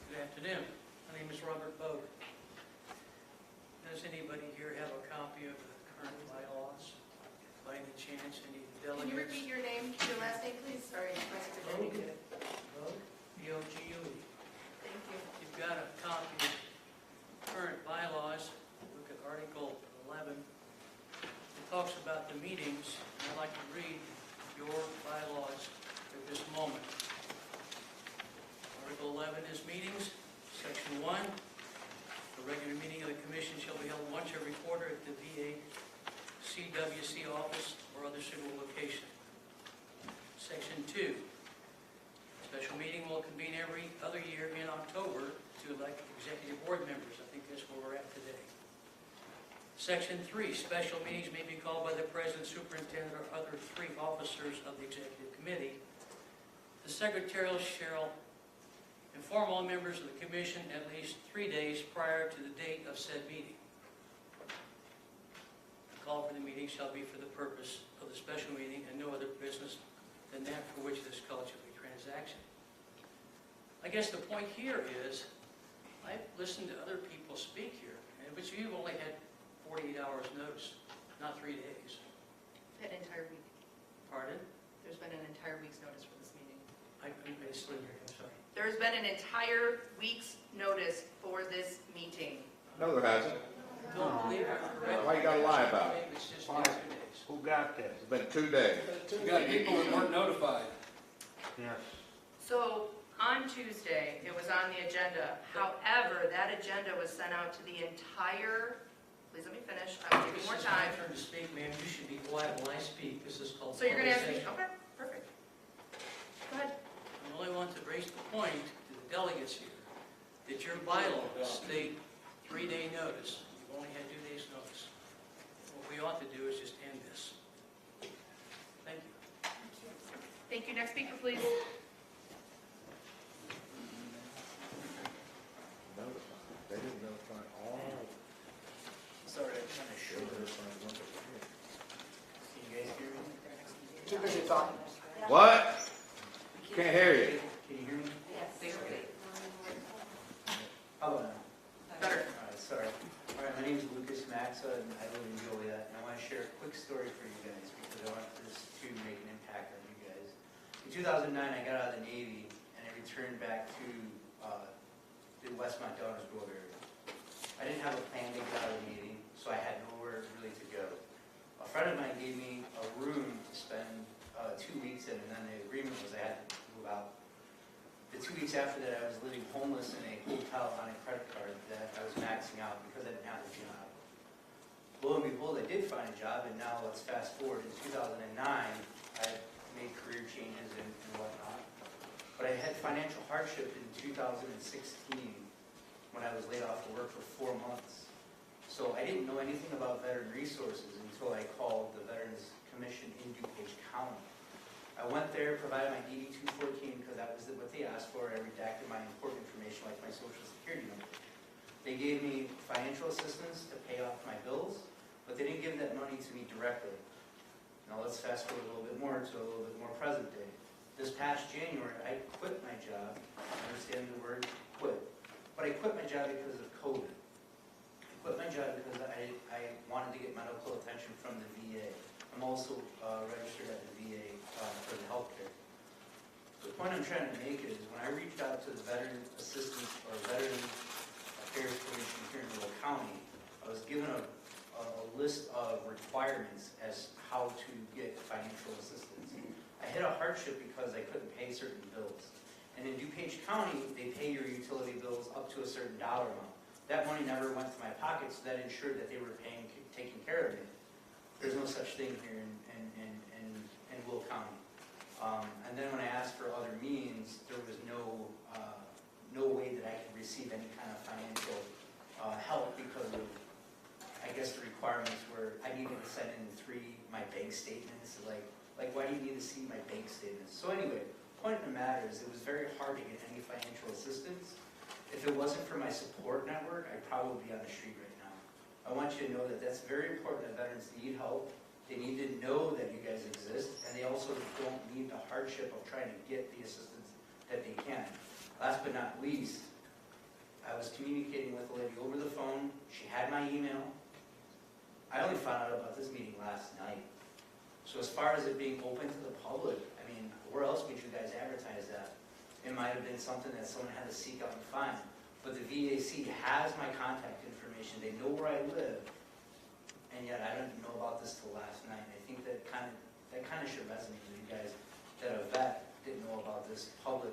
Good afternoon. My name is Robert Bogue. Does anybody here have a copy of the current bylaws? By any chance, any delegates? Can you repeat your name, your last name, please? Sorry, my secretary didn't get it. Bogue, B-O-G-U-E. Thank you. You've got a copy of current bylaws. Look at Article 11. It talks about the meetings, and I'd like to read your bylaws at this moment. Article 11 is meetings. Section 1, the regular meeting of the commission shall be held once every quarter at the VA CWC office or other suitable location. Section 2, special meeting will convene every other year in October to elect executive board members. I think that's where we're at today. Section 3, special meetings may be called by the president, superintendent, or other 3 officers of the executive committee. The secretarial shall inform all members of the commission at least 3 days prior to the date of said meeting. The call for the meeting shall be for the purpose of the special meeting and no other business than that for which this call shall be transacted. I guess the point here is, I've listened to other people speak here, but you've only had 48 hours notice, not 3 days. An entire week. Pardon? There's been an entire week's notice for this meeting. I still hear you, I'm sorry. There's been an entire week's notice for this meeting. No, there hasn't. Don't believe I'm correct. Why you gotta lie about it? It's just been 2 days. Who got this? It's been 2 days. You got people that weren't notified. Yes. So, on Tuesday, it was on the agenda. However, that agenda was sent out to the entire, please let me finish, I will give you more time. This is my turn to speak, ma'am. You should be quiet while I speak. This is called So you're gonna ask me, public session. okay, perfect. Go ahead. I only want to raise the point to the delegates here that your bylaws state 3-day notice. You've only had 2 days notice. What we ought to do is just end this. Thank you. Thank you. Next speaker, please. They didn't notify all. Sorry, I'm kind of They sure. notified the ones that were here. Can you guys hear me? Too busy talking. What? Can't hear you. Can you hear me? Yes. How about now? Better. All right, sorry. All right, my name is Lucas Maxa, and I live in Joliet, and I want to share a quick story for you guys, because I want this to make an impact on you guys. In 2009, I got out of the Navy, and I returned back to the Westmont Downers Grove area. I didn't have a plan to get out of the Navy, so I had nowhere really to go. A friend of mine gave me a room to spend 2 weeks in, and then the agreement was I had to move out. The 2 weeks after that, I was living homeless in a hotel on a credit card that I was maxing out because I didn't have a job. Lo and behold, I did find a job, and now let's fast forward. In 2009, I made career changes and whatnot. But I had financial hardship in 2016 when I was laid off of work for 4 months. So I didn't know anything about veteran resources until I called the Veterans Commission in DuPage County. I went there, provided my DD-214 because that was what they asked for. I redacted my important information like my social security number. They gave me financial assistance to pay off my bills, but they didn't give that money to me directly. Now let's fast forward a little bit more to a little bit more present day. This past January, I quit my job. I understand the word quit. But I quit my job because of COVID. I quit my job because I wanted to get medical attention from the VA. I'm also registered at the VA for the health care. point I'm trying to make is, when I reached out to the Veteran Assistance or Veteran Affairs Commission here in Will County, I was given a list of requirements as how to get financial assistance. I hit a hardship because I couldn't pay certain bills. And in DuPage County, they pay your utility bills up to a certain dollar amount. That money never went to my pocket, so that ensured that they were taking care of me. There's no such thing here in Will County. And then when I asked for other means, there was no way that I could receive any kind of financial help because of, I guess, the requirements were I needed to send in my bank statements. Like why do you need to see my bank statements? So anyway, point of the matter is it was very hard to get any financial assistance. If it wasn't for my support network, I'd probably be on the street right now. I want you to know that that's very important, that veterans need help. They need to know that you guys exist, and they also don't need the hardship of trying to get the assistance that they can. Last but not least, I was communicating with a lady over the phone. She had my email. I only found out about this meeting last night. So as far as it being open to the public, I mean, where else would you guys advertise that? It might have been something that someone had to seek out and find. But the VAC has my contact information. They know where I live. And yet I didn't know about this till last night. I think that kind of should resonate with you guys, that a vet didn't know about this public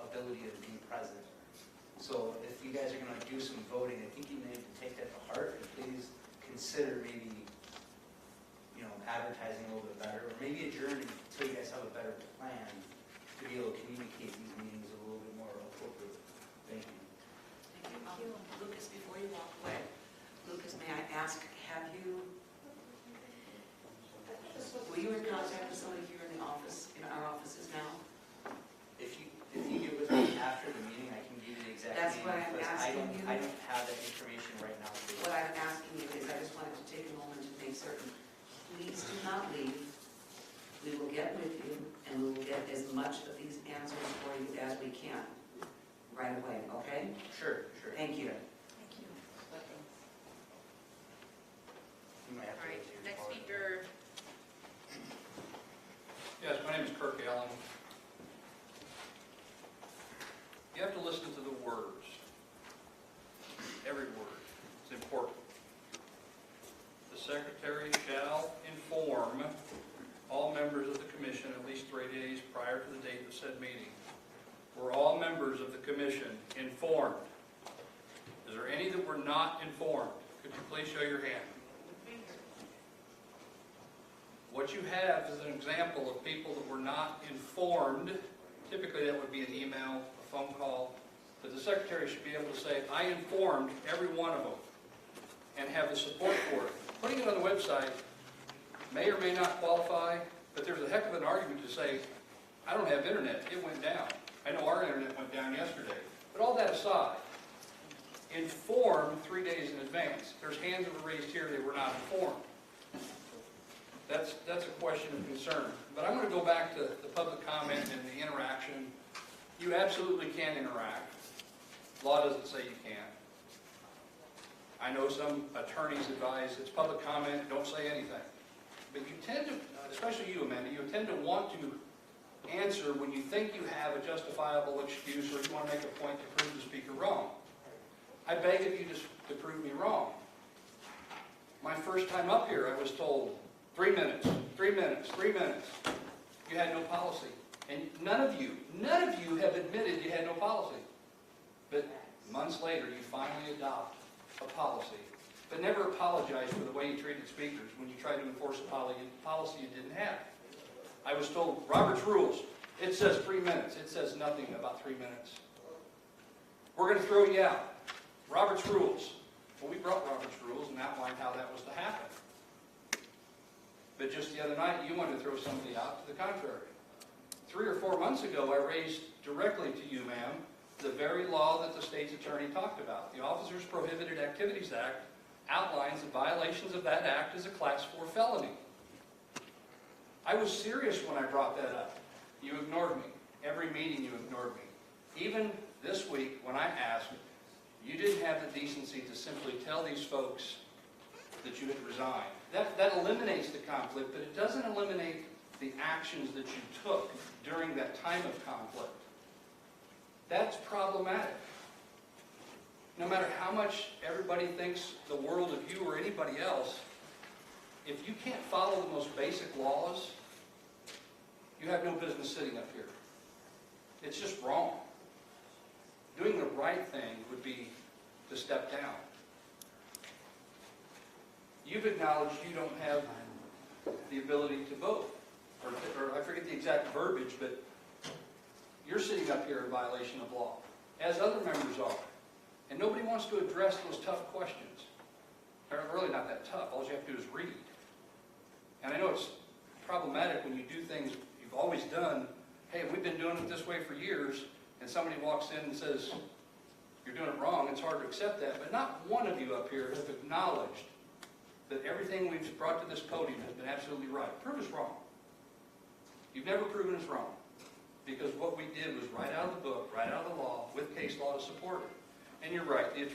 ability of being present. So if you guys are going to do some voting, I think you need to take that to heart, and please consider maybe, advertising a little bit better, or maybe adjourning until you guys have a better plan to be able to communicate these meetings a little bit more appropriately. Thank you. Thank you. Lucas, before you walk away, Lucas, may I ask, were you in contact with somebody here in the office, in our offices now? If you get with me after the meeting, I can give you the exact That's name, what I'm because asking you. I don't have that information right now. What I'm asking you is, I just wanted to take a moment to make certain, please do not leave. We will get with you, and we will get as much of these answers for you as we can right away, okay? Sure. Thank you. Thank you. You might have All to right, wait till next tomorrow. speaker. Yes, my name is Kirk Allen. You have to listen to the words. Every word. It's important. The secretary shall inform all members of the commission at least 3 days prior to the date of said meeting. Were all members of the commission informed? Is there any that were not informed? Could you please show your hand? What you have is an example of people that were not informed. Typically that would be an email, a phone call, but the secretary should be able to say, I informed every one of them, and have the support for it. Putting it on the website may or may not qualify, but there's a heck of an argument to say, I don't have internet, it went down. I know our internet went down yesterday. But all that aside, inform 3 days in advance. There's hands that were raised here, they were not informed. That's a question of concern. But I'm going to go back to the public comment and the interaction. You absolutely can interact. Law doesn't say you can't. I know some attorneys advise it's public comment, don't say anything. But you tend to, especially you, Amanda, you tend to want to answer when you think you have a justifiable excuse or you want to make a point to prove the speaker wrong. I beg of you to prove me wrong. My first time up here, I was told, 3 minutes, 3 minutes, 3 minutes. You had no policy. And none of you have admitted you had no policy. But months later, you finally adopt a policy. But never apologize for the way you treated speakers when you tried to enforce a policy you didn't have. I was told, Robert's Rules, it says 3 minutes. It says nothing about 3 minutes. We're going to throw you out. Robert's Rules. Well, we brought Robert's Rules and outlined how that was to happen. But just the other night, you wanted to throw somebody out to the contrary. 3 or 4 months ago, I raised directly to you, ma'am, the very law that the state's attorney talked about. The Officers Prohibited Activities Act outlines that violations of that act is a Class 4 felony. I was serious when I brought that up. You ignored me. Every meeting you ignored me. Even this week when I asked, you didn't have the decency to simply tell these folks that you had resigned. That eliminates the conflict, but it doesn't eliminate the actions that you took during that time of conflict. That's problematic. No matter how much everybody thinks the world of you or anybody else, if you can't follow the most basic laws, you have no business sitting up here. It's just wrong. Doing the right thing would be to step down. You've acknowledged you don't have the ability to vote, or I forget the exact verbiage, but you're sitting up here in violation of law, as other members are. And nobody wants to address those tough questions. They're really not that tough. All you have to do is read. And I know it's problematic when you do things you've always done. Hey, we've been doing it this way for years, and somebody walks in and says, you're doing it wrong. It's hard to accept that. But not one of you up here have acknowledged that everything we've brought to this podium has been absolutely right. Prove us wrong. You've never proven us wrong, because what we did was right out of the book, right out of the law, with case law to support it. And you're right. The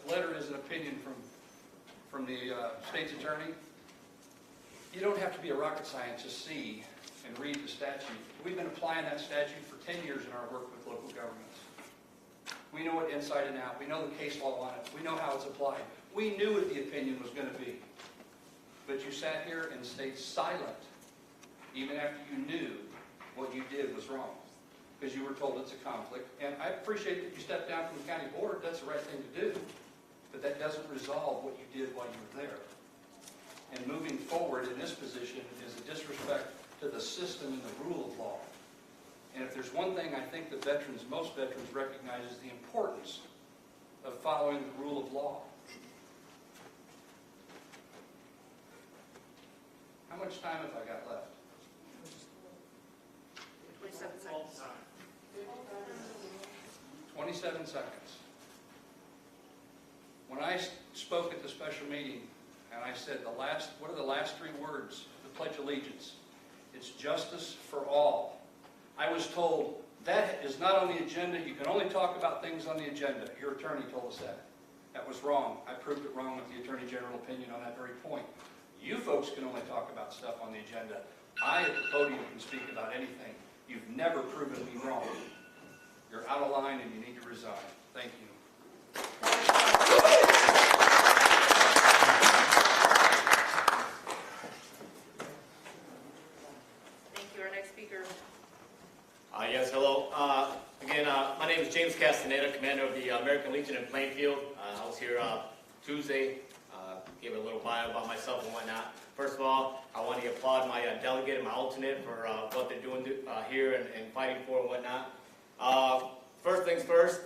letter is an opinion from the state's attorney. You don't have to be a rocket scientist to see and read the statute. We've been applying that statute for 10 years in our work with local governments. We know it inside and out. We know the case law on it. We know how it's applied. We knew what the opinion was going to be. But you sat here and stayed silent, even after you knew what you did was wrong, because you were told it's a conflict. And I appreciate that you stepped down from the county board. That's the right thing to do. But that doesn't resolve what you did while you were there. And moving forward in this position is a disrespect to the system and the rule of law. And if there's one thing I think that most veterans recognize, is the importance of following the rule of law. How much time have I got left? 27 seconds. 27 seconds. When I spoke at the special meeting, and I said, what are the last three words of the Pledge of Allegiance? It's justice for all. I was told, that is not on the agenda. You can only talk about things on the agenda. Your attorney told us that. That was wrong. I proved it wrong with the Attorney General opinion on that very point. You folks can only talk about stuff on the agenda. I, at the podium, can speak about anything. You've never proven me wrong. You're out of line and you need to resign. Thank you. Thank you. Our next speaker. Yes, hello. Again, my name is James Castaneda, commander of the American Legion in Plainfield. I was here Tuesday, gave a little bio about myself and whatnot. First of all, I want to applaud my delegate and my alternate for what they're doing here and fighting for and whatnot. First things first,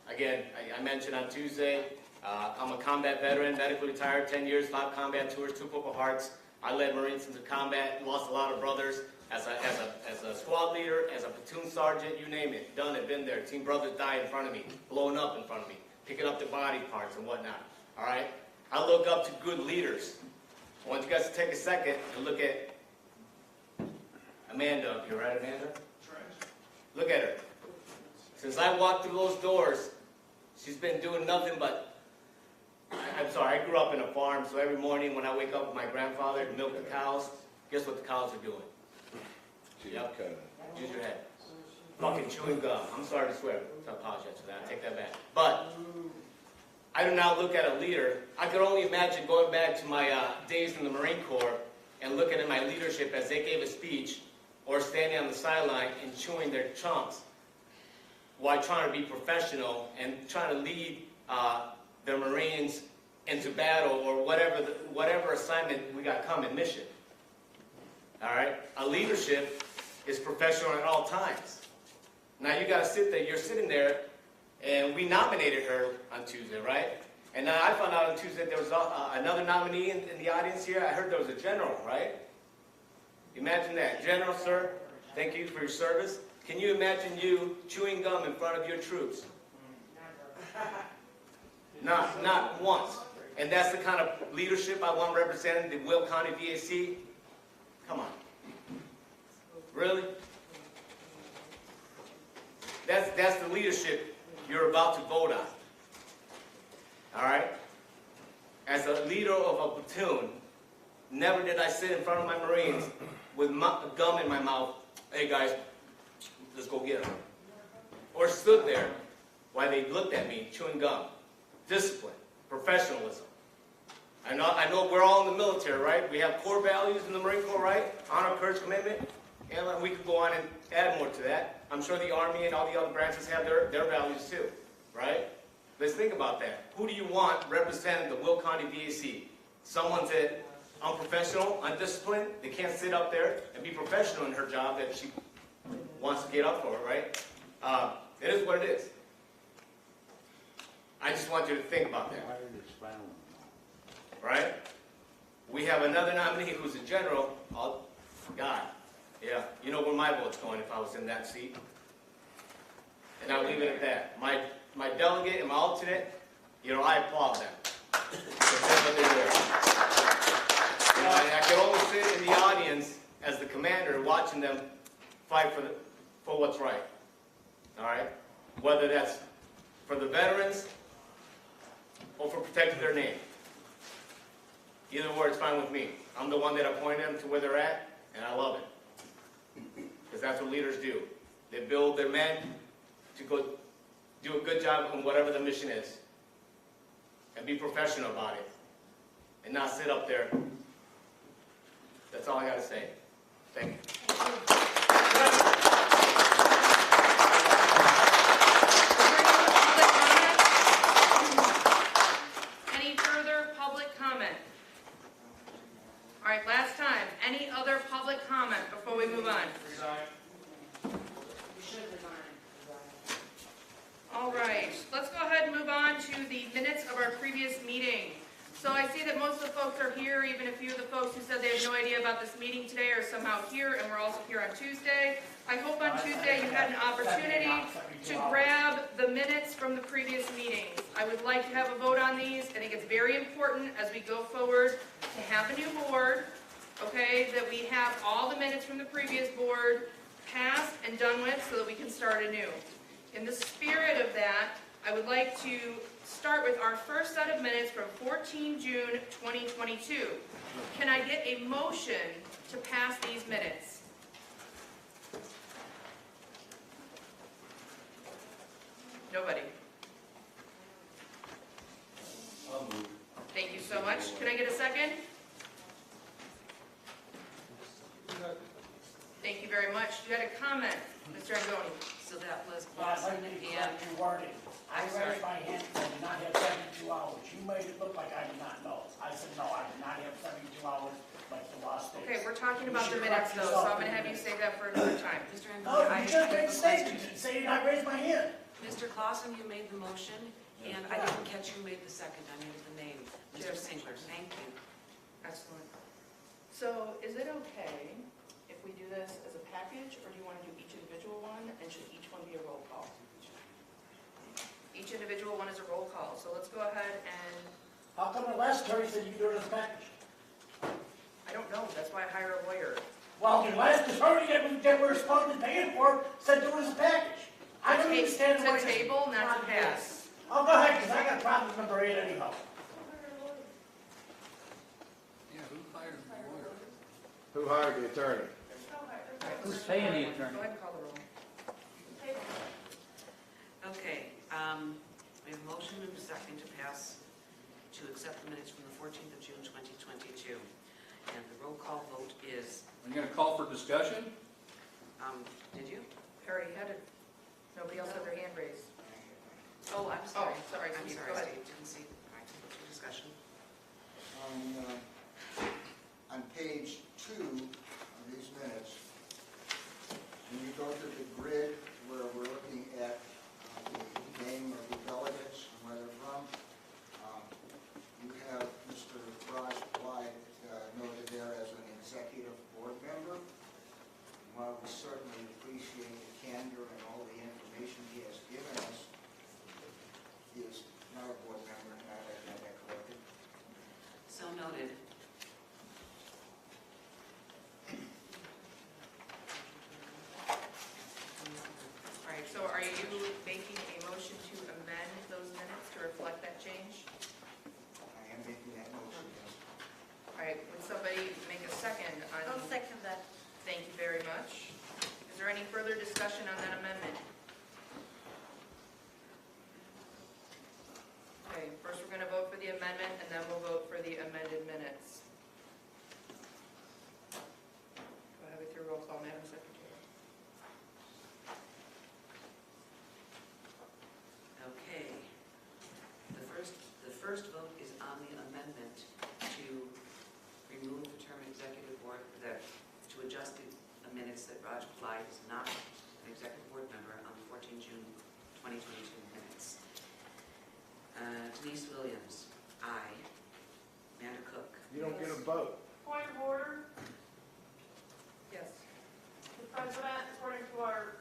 again, I mentioned on Tuesday, I'm a combat veteran, medically retired, 10 years, 5 combat tours, 2 Purple Hearts. I led Marines into combat, lost a lot of brothers. As a squad leader, as a platoon sergeant, you name it, done it, been there. Team brothers died in front of me, blown up in front of me, picking up the body parts and whatnot. All right? I look up to good leaders. I want you guys to take a second and look at Amanda up here, right, Amanda? Look at her. Since I walked through those doors, she's been doing nothing but, I'm sorry, I grew up in a farm, so every morning when I wake up with my grandfather to milk the cows, guess what the cows are doing? Yep. Use your head. Fucking chewing gum. I'm sorry to swear. I apologize for that. I take that back. But I do not look at a leader. I could only imagine going back to my days in the Marine Corps and looking at my leadership as they gave a speech or standing on the sideline and chewing their chunks while trying to be professional and trying to lead the Marines into battle or whatever assignment we got coming, mission. All right? A leadership is professional at all times. Now you got to sit there. You're sitting there, and we nominated her on Tuesday, right? And now I found out on Tuesday there was another nominee in the audience here. I heard there was a general, right? Imagine that. General, sir, thank you for your service. Can you imagine you chewing gum in front of your troops? Not once. And that's the kind of leadership I want representing the Will County VAC. Come on. Really? That's the leadership you're about to vote on. All right? As a leader of a platoon, never did I sit in front of my Marines with gum in my mouth, hey guys, let's go get them. Or stood there while they looked at me chewing gum. Discipline, professionalism. I know we're all in the military, right? We have core values in the Marine Corps, right? Honor, courage, commitment. And we could go on and add more to that. I'm sure the Army and all the other branches have their values too, right? Let's think about that. Who do you want representing the Will County VAC? Someone that unprofessional, undisciplined, they can't sit up there and be professional in her job that she wants to get up for, right? It is what it is. I just want you to think about that. Right? We have another nominee who's a general. Oh, God. Yeah, you know where my vote's going if I was in that seat. And I'll leave it at that. My delegate and my alternate, I applaud them. That's what they do. I could only sit in the audience as the commander watching them fight for what's right. All right? Whether that's for the veterans or for protecting their name. Either way, it's fine with me. I'm the one that appointed them to where they're at, and I love it. Because that's what leaders do. They build their men to go do a good job on whatever the mission is. And be professional about it. And not sit up there. That's all I got to say. Thank you. Any further public comment? All right, last time. Any other public comment before we move on? All right, let's go ahead and move on to the minutes of our previous meeting. So I see that most of the folks are here, even a few of the folks who said they have no idea about this meeting today are somehow here, and we're also here on Tuesday. I hope on Tuesday you had an opportunity to grab the minutes from the previous meetings. I would like to have a vote on these. I think it's very important as we go forward to have a new board, okay, that we have all the minutes from the previous board passed and done with so that we can start anew. In the spirit of that, I would like to start with our first set of minutes from 14 June 2022. Can I get a motion to pass these minutes? Nobody. I'll move. Thank you so much. Can I get a second? Thank you very much. You had a comment, Mr. Angoni. So that was Well, I'd Clausen like to and, correct your wording. I I'm sorry. raised my hand, I did not have 72 hours. You made it look like I did not know. I said, no, I did not have 72 hours, like the law states. Okay, we're talking about the You should minutes correct though, so yourself. I'm going to have you say that for another time. Mr. No, Angoni, I you just made have a a statement, question. saying I raised my hand. Mr. Clausen, you made the motion, and I didn't catch who made the second. I needed the name. Mr. Sinkler, thank you. Excellent. So is it okay if we do this as a package, or do you want to do each individual one, and should each one be a roll call? Each individual one is a roll call, so let's go ahead and, How come the last attorney said you could do it as a package? I don't know, that's why I hire a lawyer. Well, the last attorney that we're supposed to be paying for said do it as a package. I don't understand why. To table, not to pass. Oh, go ahead, because I got problem number 8 anyhow. Yeah, who hired the lawyer? Who hired the attorney? Who's paying the attorney? Go ahead and call the roll. Okay, we have a motion and a second to pass, to accept the minutes from the 14th of June, 2022. And the roll call vote is, I'm going to call for discussion. did you? Already had it. Nobody else had their hand raised. Oh, I'm sorry. Oh, sorry, I'm Steve, sorry, go ahead. Steve, didn't see. All right, to discussion. On page 2 of these minutes, when you go to the grid where we're looking at the name of the delegates and where they're from, you have Mr. Raj Blythe noted there as an executive board member. While we certainly appreciate the candor and all the information he has given us, he is not a board member, and I have that corrected. So noted. All right, so are you making a motion to amend those minutes to reflect that change? I am making that motion, yes. All right, would somebody make a second on? I'll second that. First, we're going to vote for the amendment, and then we'll vote for the amended minutes. Go ahead with your roll call, Madam Secretary. Okay. The first vote is on the amendment to remove the term executive board, to adjust the minutes that Raj Pillai is not an executive board member on the 14 June 2022 minutes. Denise Williams, aye. Amanda Cook. You don't get a vote. Point of order. Yes. The president, according to our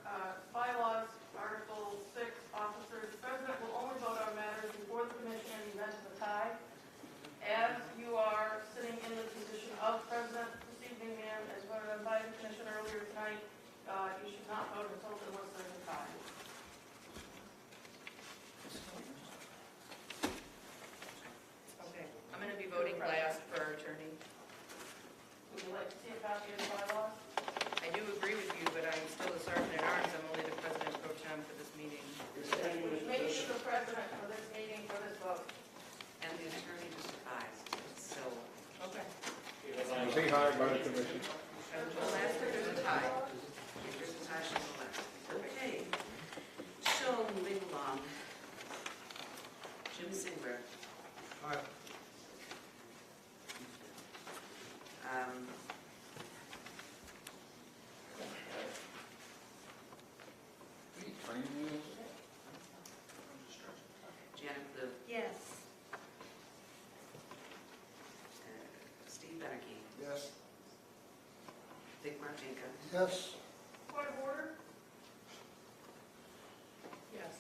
bylaws, Article 6, officers, the president will only vote on matters before the commission in the event of a tie. As you are sitting in the position of president this evening, ma'am, as voted on by the commission earlier tonight, you should not vote unless there's a tie. Okay. I'm going to be voting last for our attorney. Would you like to see a copy of the bylaws? I do agree with you, but I'm still a sergeant at arms. I'm only the president pro tem for this meeting. Which makes you the president for this meeting, for this vote. And the attorney just advised, so. Okay. Was he hired by the commission? I will go last if there's a tie. If there's a tie, she'll go last. Okay. So, moving along. Jim Singler. Aye. Janet Blue. Yes. Steve Beneke. Yes. Dick Martinka. Yes. Point of order. Yes.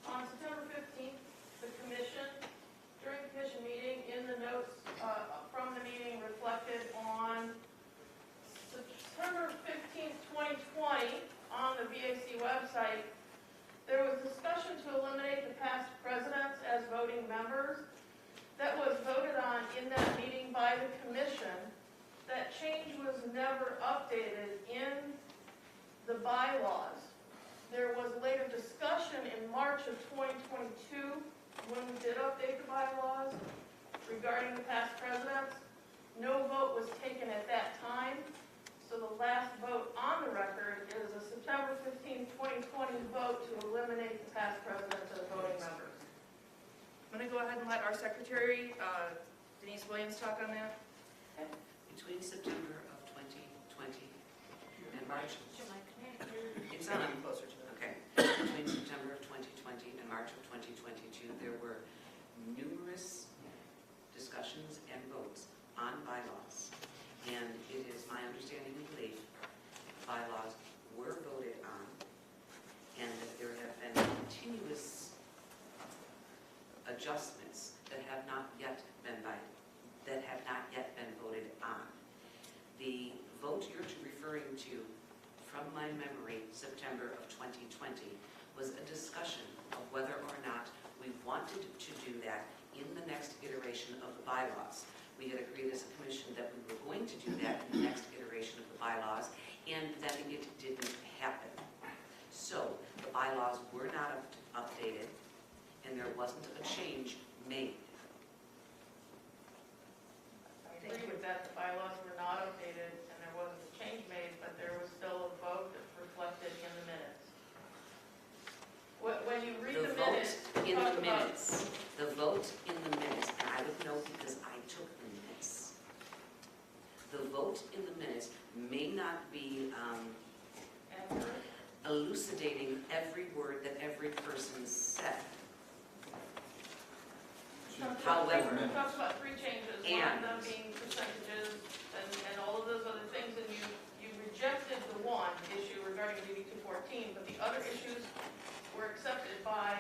On September 15th, the commission, during the commission meeting, in the notes from the meeting reflected on September 15th, 2020, on the VAC website, there was discussion to eliminate the past presidents as voting members. That was voted on in that meeting by the commission. That change was never updated in the bylaws. There was later discussion in March of 2022 when we did update the bylaws regarding the past presidents. No vote was taken at that time. So the last vote on the record is a September 15, 2020 vote to eliminate the past presidents as voting members. I'm going to go ahead and let our secretary, Denise Williams, talk on that. Between September of 2020 and March. It's on. Closer to it. Okay. Between September of 2020 and March of 2022, there were numerous discussions and votes on bylaws. And it is my understanding and belief bylaws were voted on and that there have been continuous adjustments that have not yet been voted on. The vote you're referring to, from my memory, September of 2020, was a discussion of whether or not we wanted to do that in the next iteration of the bylaws. We had agreed as a commission that we were going to do that in the next iteration of the bylaws, and then it didn't happen. So the bylaws were not updated, and there wasn't a change made. I agree with that. The bylaws were not updated and there wasn't a change made, but there was still a vote that's reflected in the minutes. When you read the minutes, The vote in the minutes, and I would know because I took the minutes. The vote in the minutes may not be elucidating every word that every person said. However, we talked about three changes, one of them being percentages and all of those other things, and you rejected the one issue regarding DB 214, but the other issues were accepted by,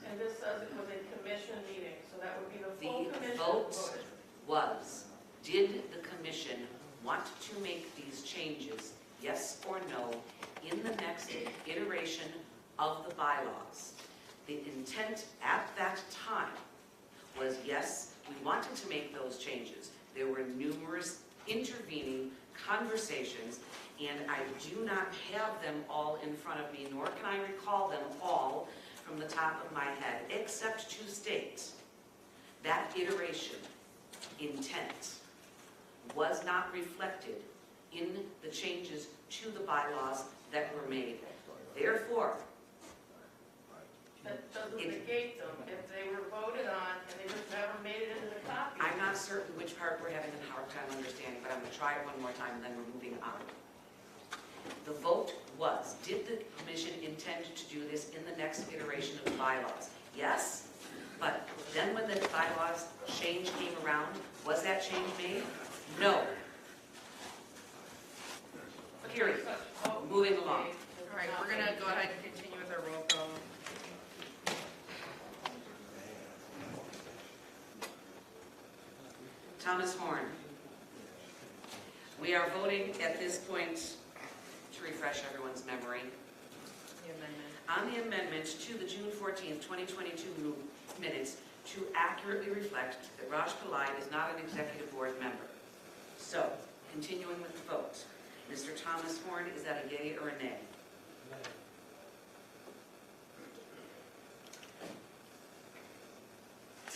and this says it was a commission meeting, so that would be the full commission the vote voted. was, did the commission want to make these changes, yes or no, in the next iteration of the bylaws? The intent at that time was, yes, we wanted to make those changes. There were numerous intervening conversations, and I do not have them all in front of me, nor can I recall them all from the top of my head, except to state that iteration intent was not reflected in the changes to the bylaws that were made. Therefore, That doesn't negate them if they were voted on and they just never made it into the copy. I'm not certain which part we're having a hard time understanding, but I'm going to try it one more time and then we're moving on. The vote was, did the commission intend to do this in the next iteration of the bylaws? Yes, but then when the bylaws change came around, was that change made? No. Period. Moving along. All right, we're gonna go ahead and continue with our roll call. Thomas Horn. We are voting at this point, to refresh everyone's memory, The amendment. on the amendment to the June 14th, 2022 minutes to accurately reflect that Raj Pillai is not an executive board member. So, continuing with the vote. Mr. Thomas Horn, is that a yea or a nay?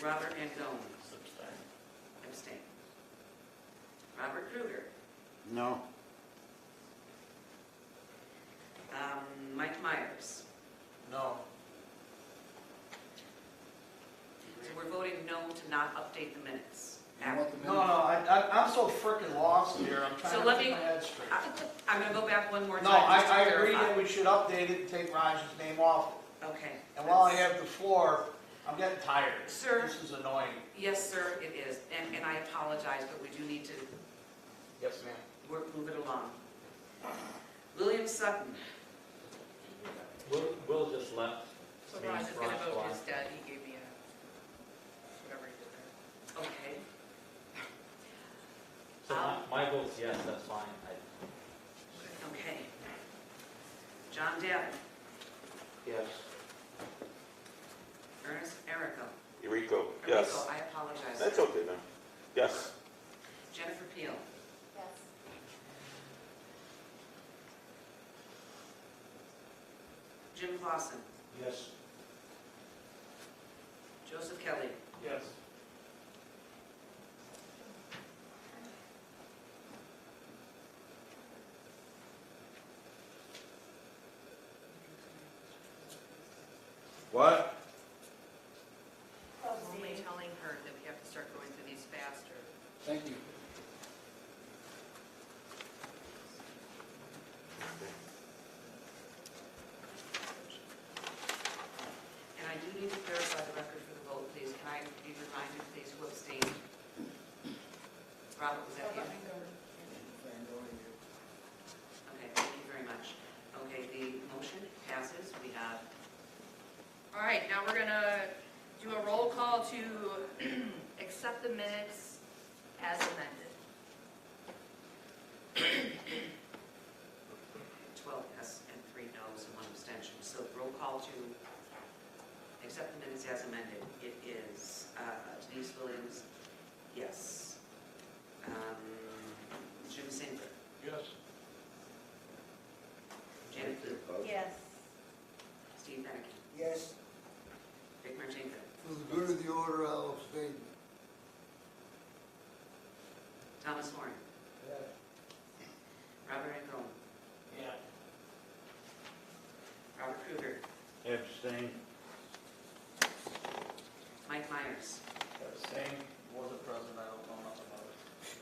Robert Angone. Abstain. Robert Kruger. No. Mike Myers. No. So we're voting no to not update the minutes. No, I'm so frickin' lost here, I'm trying So to let keep me- my head straight. I'm going to go back one more time. No, I just to agree clarify. that we should update it and take Raj's name off it. Okay. And while I have the floor, I'm getting tired. Sir. This is annoying. Yes, sir, it is. And I apologize, but we do need to Yes, ma'am. move it along. William Sutton. Will just left. So Raj is gonna vote instead, he gave me a, whatever he did there. Okay. So my vote's yes, that's fine. Okay. John Davin. Yes. Ernest Erico. Eureka, Erico, I apologize. That's okay then. Yes. Jennifer Peel. Yes. Jim Clausen. Yes. Joseph Kelly. Yes. What? I'm only telling her that we have to start going through these faster. Thank you. And I do need to clarify the record for the vote, please. Can I be reminded, please, who abstained? Robert, was that you? Okay, thank you very much. Okay, the motion passes. We have, All right, now we're gonna do a roll call to accept the minutes as amended. 12 yes and 3 no's and 1 abstention. So roll call to accept the minutes as amended. It is Denise Williams, yes. Jim Singer, Yes. Janet Blue, Yes. Steve Bennigan, Yes. Dick Martinko, For the good of the order, I'll abstain. Thomas Horn, Robert Angone, Yeah. Robert Kruger, Abstain. Mike Myers, Abstain, wasn't present, I don't know nothing about it.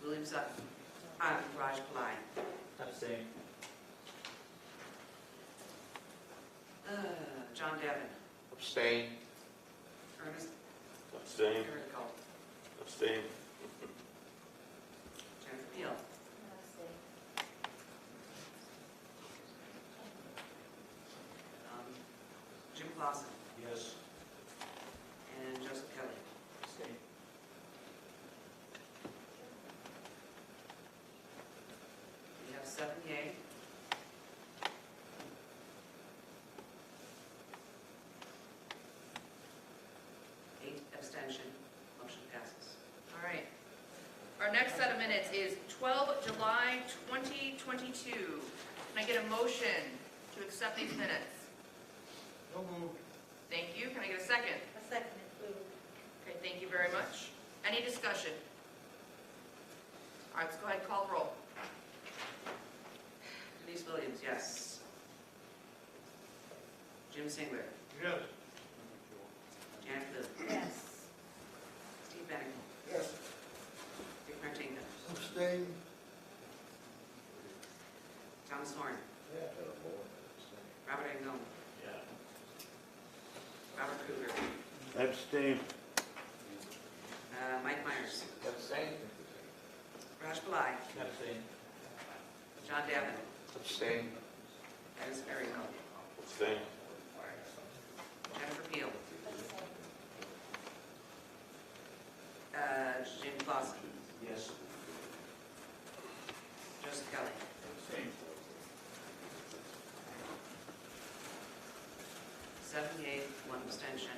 William Sutton, Raj Pillai. Abstain. John Davin, Abstain. Ernest Abstain. Erico, Abstain. Jennifer Peel, Jim Clausen, Yes. and Joseph Kelly. Abstain. We have 7 yea. Eight abstention, motion passes. All right. Our next set of minutes is 12 July 2022. Can I get a motion to accept these minutes? second? A second it, Lou. Okay, thank you very much. Any discussion? All right, let's go ahead and call the roll. Denise Williams, yes. Jim Singler, Yes. Janet Blue, Yes. Steve Benning, Yes. Dick Martinez, Abstain. Thomas Horn, Robert Engel, Robert Kruger, Abstain. Mike Myers, Abstain. Raj Balai, Abstain. John Davin, Abstain. Dennis Berryhill, Abstain. Jennifer Peel, Jamie Clausen, Yes. Joseph Kelly, Abstain. 7 yeas, 1 abstention.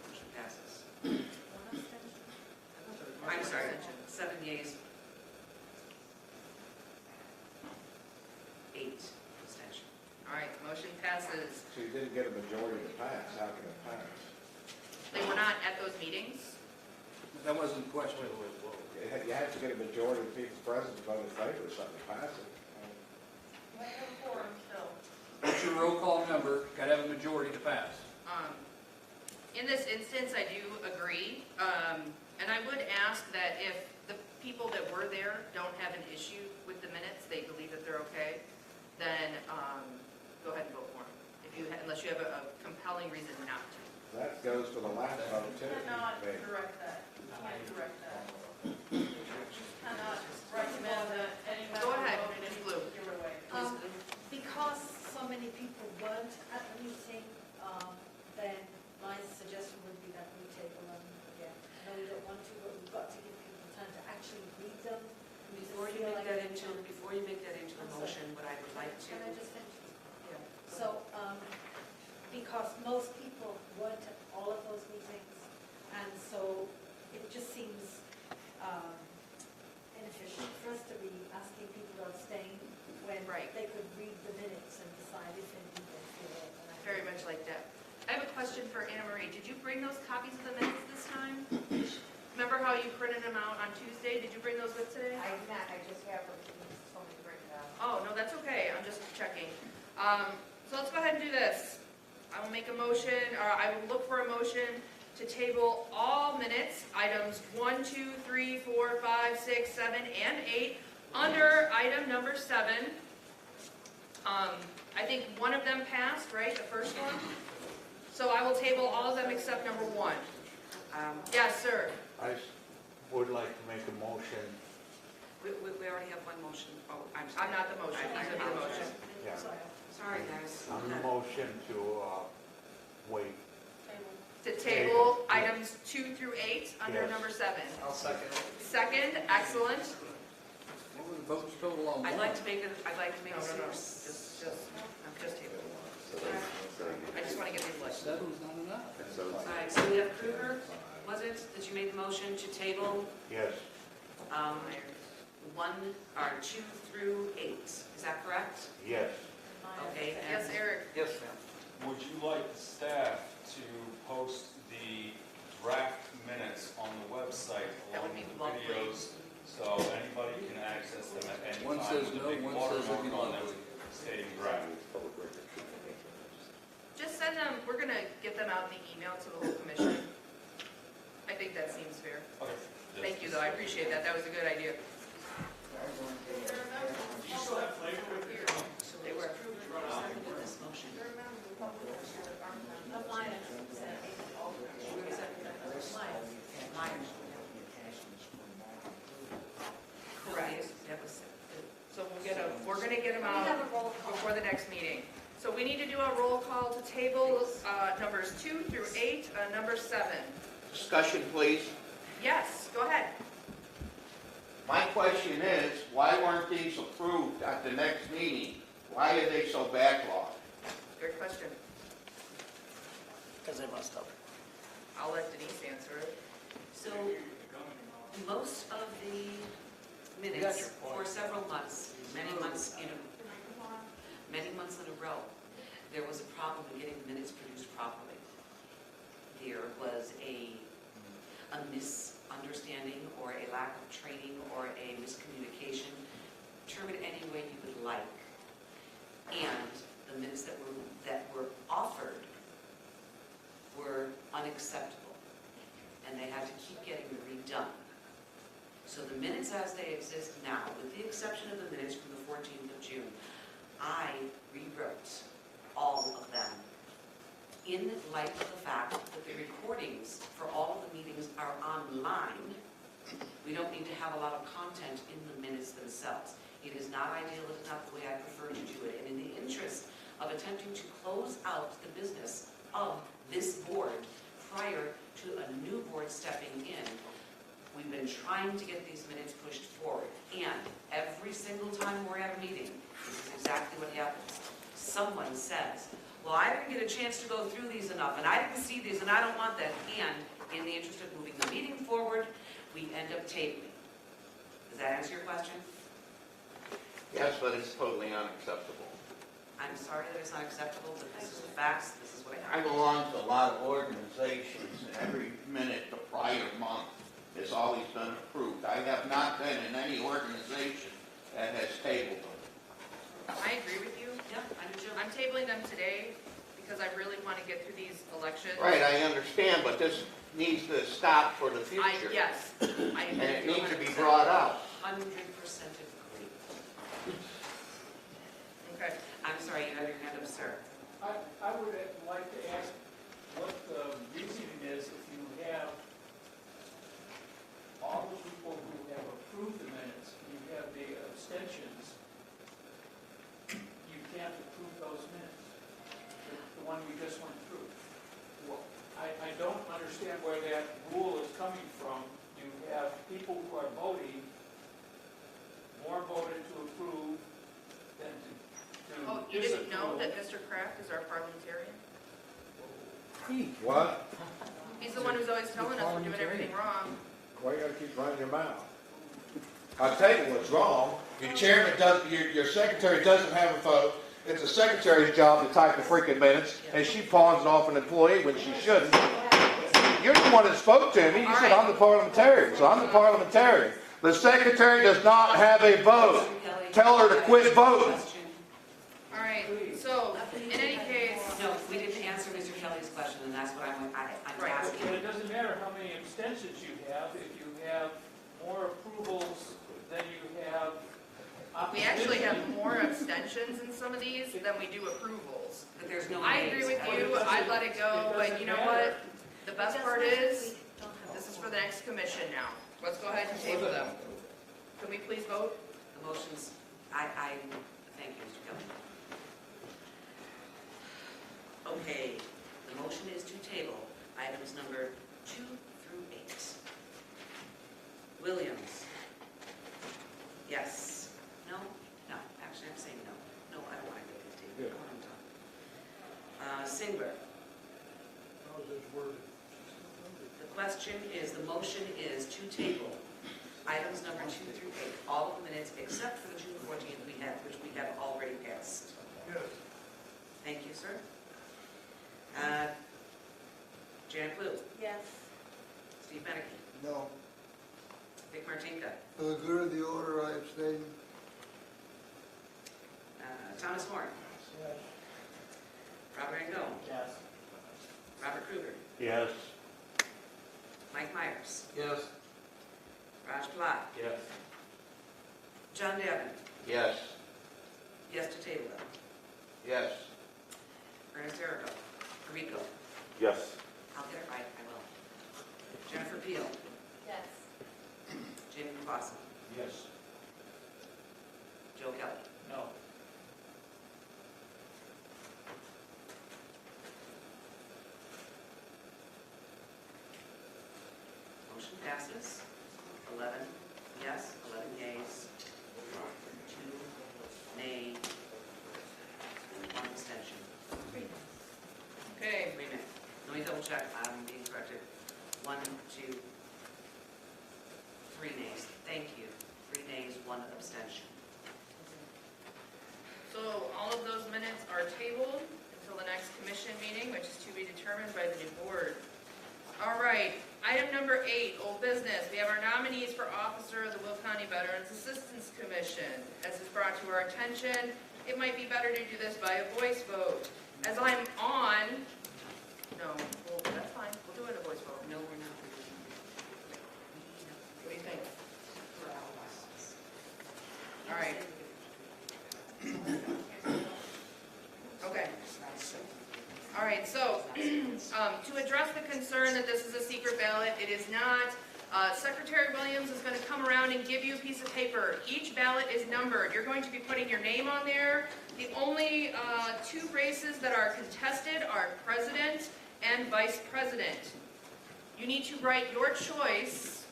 Motion passes. I'm sorry, 7 yeas, 8 abstention. All right, motion passes. So you didn't get a majority to pass, how can it pass? They were not at those meetings. That wasn't the question. You had to get a majority of people present to vote in favor of something to pass it. What's your roll call number? Got to have a majority to pass. In this instance, I do agree, and I would ask that if the people that were there don't have an issue with the minutes, they believe that they're okay, then go ahead and vote for them. Unless you have a compelling reason not to. That goes for the last vote too. Cannot direct that. Can't direct that. Cannot recommend that any member Go ahead, voted Ms. in Blue. your way. Because so many people weren't at the meeting, then my suggestion would be that we table them again. No, we don't want to, but we've got to give people time to actually read them. Before you make that into a motion, what I would like to. Can I just finish? Yeah. So, because most people weren't at all of those meetings, and so it just seems inefficient for us to be asking people to abstain when they could read the minutes and decide if indeed they feel it. Very much like that. I have a question for Anna Marie. Did you bring those copies of the minutes this time? Remember how you printed them out on Tuesday? Did you bring those with today? I did not, I just have what you told me to bring it up. Oh, no, that's okay. I'm just checking. So let's go ahead and do this. I will make a motion, or I will look for a motion to table all minutes, items 1, 2, 3, 4, 5, 6, 7, and 8, under item number 7. I think one of them passed, right, the first one? So I will table all of them except number 1. Yes, sir. I would like to make a motion. We already have one motion. Oh, I'm not the motion. He's going to be the motion. Yeah. Sorry, guys. I'm the motion to wait. To table items 2 through 8 under Yes. number 7. I'll second it. Second, excellent. What were the votes total on I'd one? like to make it, I'd like to make No, it. no, no. I'm just tabling. I just want to get these lists. 7's not enough. All right, so we have Kruger, was it, that you made the motion to table, Yes. 2 through 8, is that correct? Yes. Okay, Yes, Eric. Yes, ma'am. Would you like the staff to post the draft minutes on the website That would along be with lovely. videos, so anybody can access them at any time? One says with a no, big one says it'd be watermark on them lovely. stating draft. Just send them, we're going to get them out in the email to the whole commission. I think that seems fair. Okay. Thank you, though. I appreciate that. That was a good idea. You still have flavor with it? So they were approved with this motion. Correct. That was, So we're going to get them out before the next meeting. So we need to do a roll call to table numbers 2 through 8, number 7. Discussion, please. Yes, go ahead. My question is, why weren't these approved at the next meeting? Why are they so backlogged? Good question. Because they must have. I'll let Denise answer it. so most of the You got minutes your point. for several months, many months in a row, there was a problem in getting the minutes produced properly. there was a misunderstanding or a lack of training or a miscommunication, term it any way you would like. And the minutes that were offered were unacceptable, and they had to keep getting redone. So the minutes as they exist now, with the exception of the minutes from the 14th of June, I rewrote all of them in light of the fact that the recordings for all of the meetings are online. We don't need to have a lot of content in the minutes themselves. It is not ideal, it is not the way I prefer to do it. And in the interest of attempting to close out the business of this board prior to a new board stepping in, we've been trying to get these minutes pushed forward. And every single time we're at a meeting, this is exactly what happens. Someone says, well, I didn't get a chance to go through these enough, and I didn't see these, and I don't want that. And in the interest of moving the meeting forward, we end up tabling. Does that answer your question? Yes, but it's totally unacceptable. I'm sorry that it's unacceptable, but this is the facts, this is what I happened. belong to a lot of organizations, and every minute the prior month has always been approved. I have not been in any organization that has tabled them. I agree with you. Yeah, I do too. I'm tabling them today because I really want to get through these elections. Right, I understand, but this needs to stop for the future. Yes, I And agree. it needs to be brought out. 100% agree. Okay. I'm sorry, you have your hand up, sir. I would like to ask what the reasoning is if you have all the people who have approved the minutes, you have the abstentions, you can't approve those minutes, the one we just went through. Well, I don't understand where that rule is coming from. You have people who are voting, more voted to approve than to Oh, you didn't know disapprove. that Mr. Kraft is our parliamentarian? What? He's the one who's always telling us we're doing everything wrong. Why you gotta keep running your mouth? I'll tell you what's wrong. Your chairman does, your secretary doesn't have a vote. It's the secretary's job to type the freaking minutes, and she pawns it off an employee when she shouldn't. You're the one that spoke to me. You said I'm the parliamentarian, so I'm the parliamentarian. The secretary does not have a vote. Tell her to quit voting. All right, so, in any case, No, we didn't answer Mr. Kelly's question, and that's what I'm Right. asking. But it doesn't matter how many abstentions you have, if you have more approvals than you have we actually have more abstentions in some of these than we do approvals. But there's no I agree with you, I'd let it go, but you know what? The best part is, this is for the next commission now. Let's go ahead and table them. Can we please vote? The motions, thank you, Mr. Kelly. Okay, the motion is to table items number 2 through 8. Williams? Yes. No? No. Actually, I'm saying no. No, I don't want to go to the table. I want them done. Singler? The question is, the motion is to table items number 2 through 8, all of the minutes except for the June 14th which we have already passed. Yes. Thank you, sir. Janet Blue? Yes. Steve Menike? No. Vic Martinka? For the good of the order, I abstain. Thomas Moore? Yes. Robert Angone? Yes. Robert Kruger? Yes. Mike Myers? Yes. Raj Palat? Yes. John Devon? Yes. Yes to table them. Yes. Ernest Rico? Yes. I'll get it right, I will. Jennifer Peel? Yes. Jamie Clausen? Yes. Joe Kelly? No. Motion passes. 11 yes, 11 yeas, 2 nay, and 1 abstention. Okay, Wait a minute. Let me double check. I'm being corrected. 1, 2, 3 nays. Thank you. 3 nays, 1 abstention. so all of those minutes are tabled until the next commission meeting, which is to be determined by the new board. All right, item number 8, old business. We have our nominees for officer of the Will County Veterans Assistance Commission. As is brought to our attention, it might be better to do this by a voice vote. As I'm on, no, well, that's fine, we'll do it in a voice vote. No, we're not. What do you think? All right. Okay. All right, so, to address the concern that this is a secret ballot, it is not. Secretary Williams is going to come around and give you a piece of paper. Each ballot is numbered. You're going to be putting your name on there. The only 2 races that are contested are president and vice president. You need to write your choice.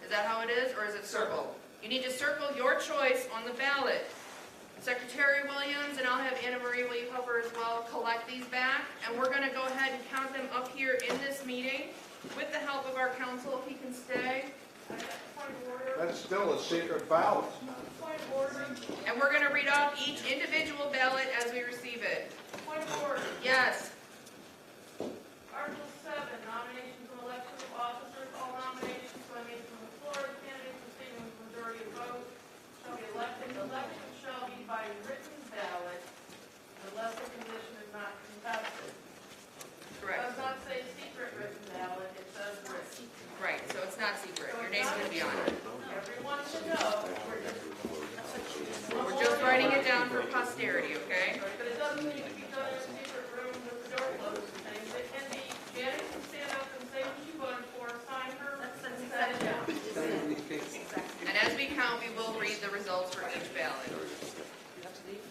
Is that how it is, or is it circle? You need to circle your choice on the ballot. Secretary Williams, and I'll have Anna Marie, will you help her as well, collect these back, and we're going to go ahead and count them up here in this meeting with the help of our counsel, if he can stay. Point of order. That's still a secret ballot. Point of order. And we're going to read off each individual ballot as we receive it. Point of order. Yes. Article 7, nominations and elections of officers. All nominations by means from the floor. The candidates receiving the majority of votes shall be elected. Elections shall be by written ballot unless the condition is not contested. It does not say secret written ballot, it says written. Right, so it's not secret. Your name's going to be on it. Everyone should know. We're just writing it down for posterity, okay? But it doesn't need to be done in a secret room with the door closed and things. It can be, Janet can stand up and say what you voted for, sign her, and set it down. And as we count, we will read the results for each ballot. You have to leave?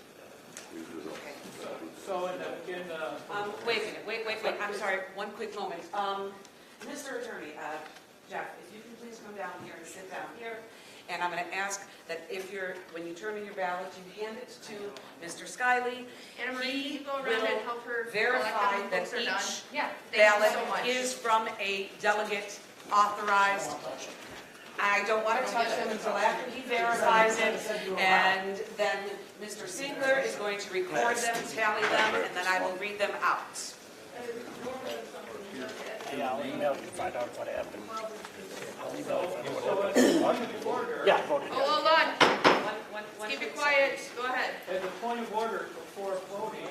Okay. So in the, Wait a minute, wait, I'm sorry, one quick moment. Mr. Attorney, Jeff, if you can please come down here and sit down here. And I'm going to ask that when you turn in your ballot, you hand it to Mr. Skiley. Anna Marie, He you go around and help her verify collect that them. Books are done. each Yeah, thank you ballot so much. is from a delegate authorized. I don't want to touch them until after he verifies it, and then Mr. Sinkler is going to record them, tally them, and then I will read them out. Yeah, I'll email you to find out what happened. yeah. Hold on. Keep it quiet. Go ahead. As a point of order before voting,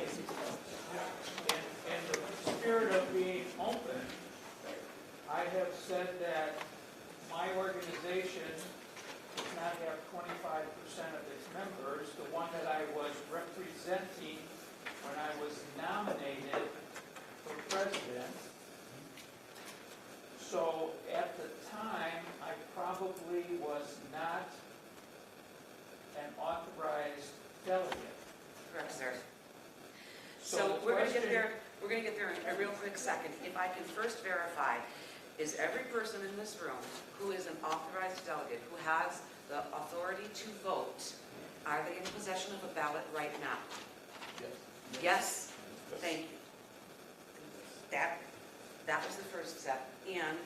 in the spirit of being open, I have said that my organization does not have 25% of its members. The one that I was representing when I was nominated for president. So at the time, I probably was not an authorized delegate. Correct, sir. So So the we're going to get question- there. We're going to get there in a real quick second. If I can first verify, is every person in this room who is an authorized delegate, who has the authority to vote, are they in possession of a ballot right now? Yes? Thank you. That was the first step. And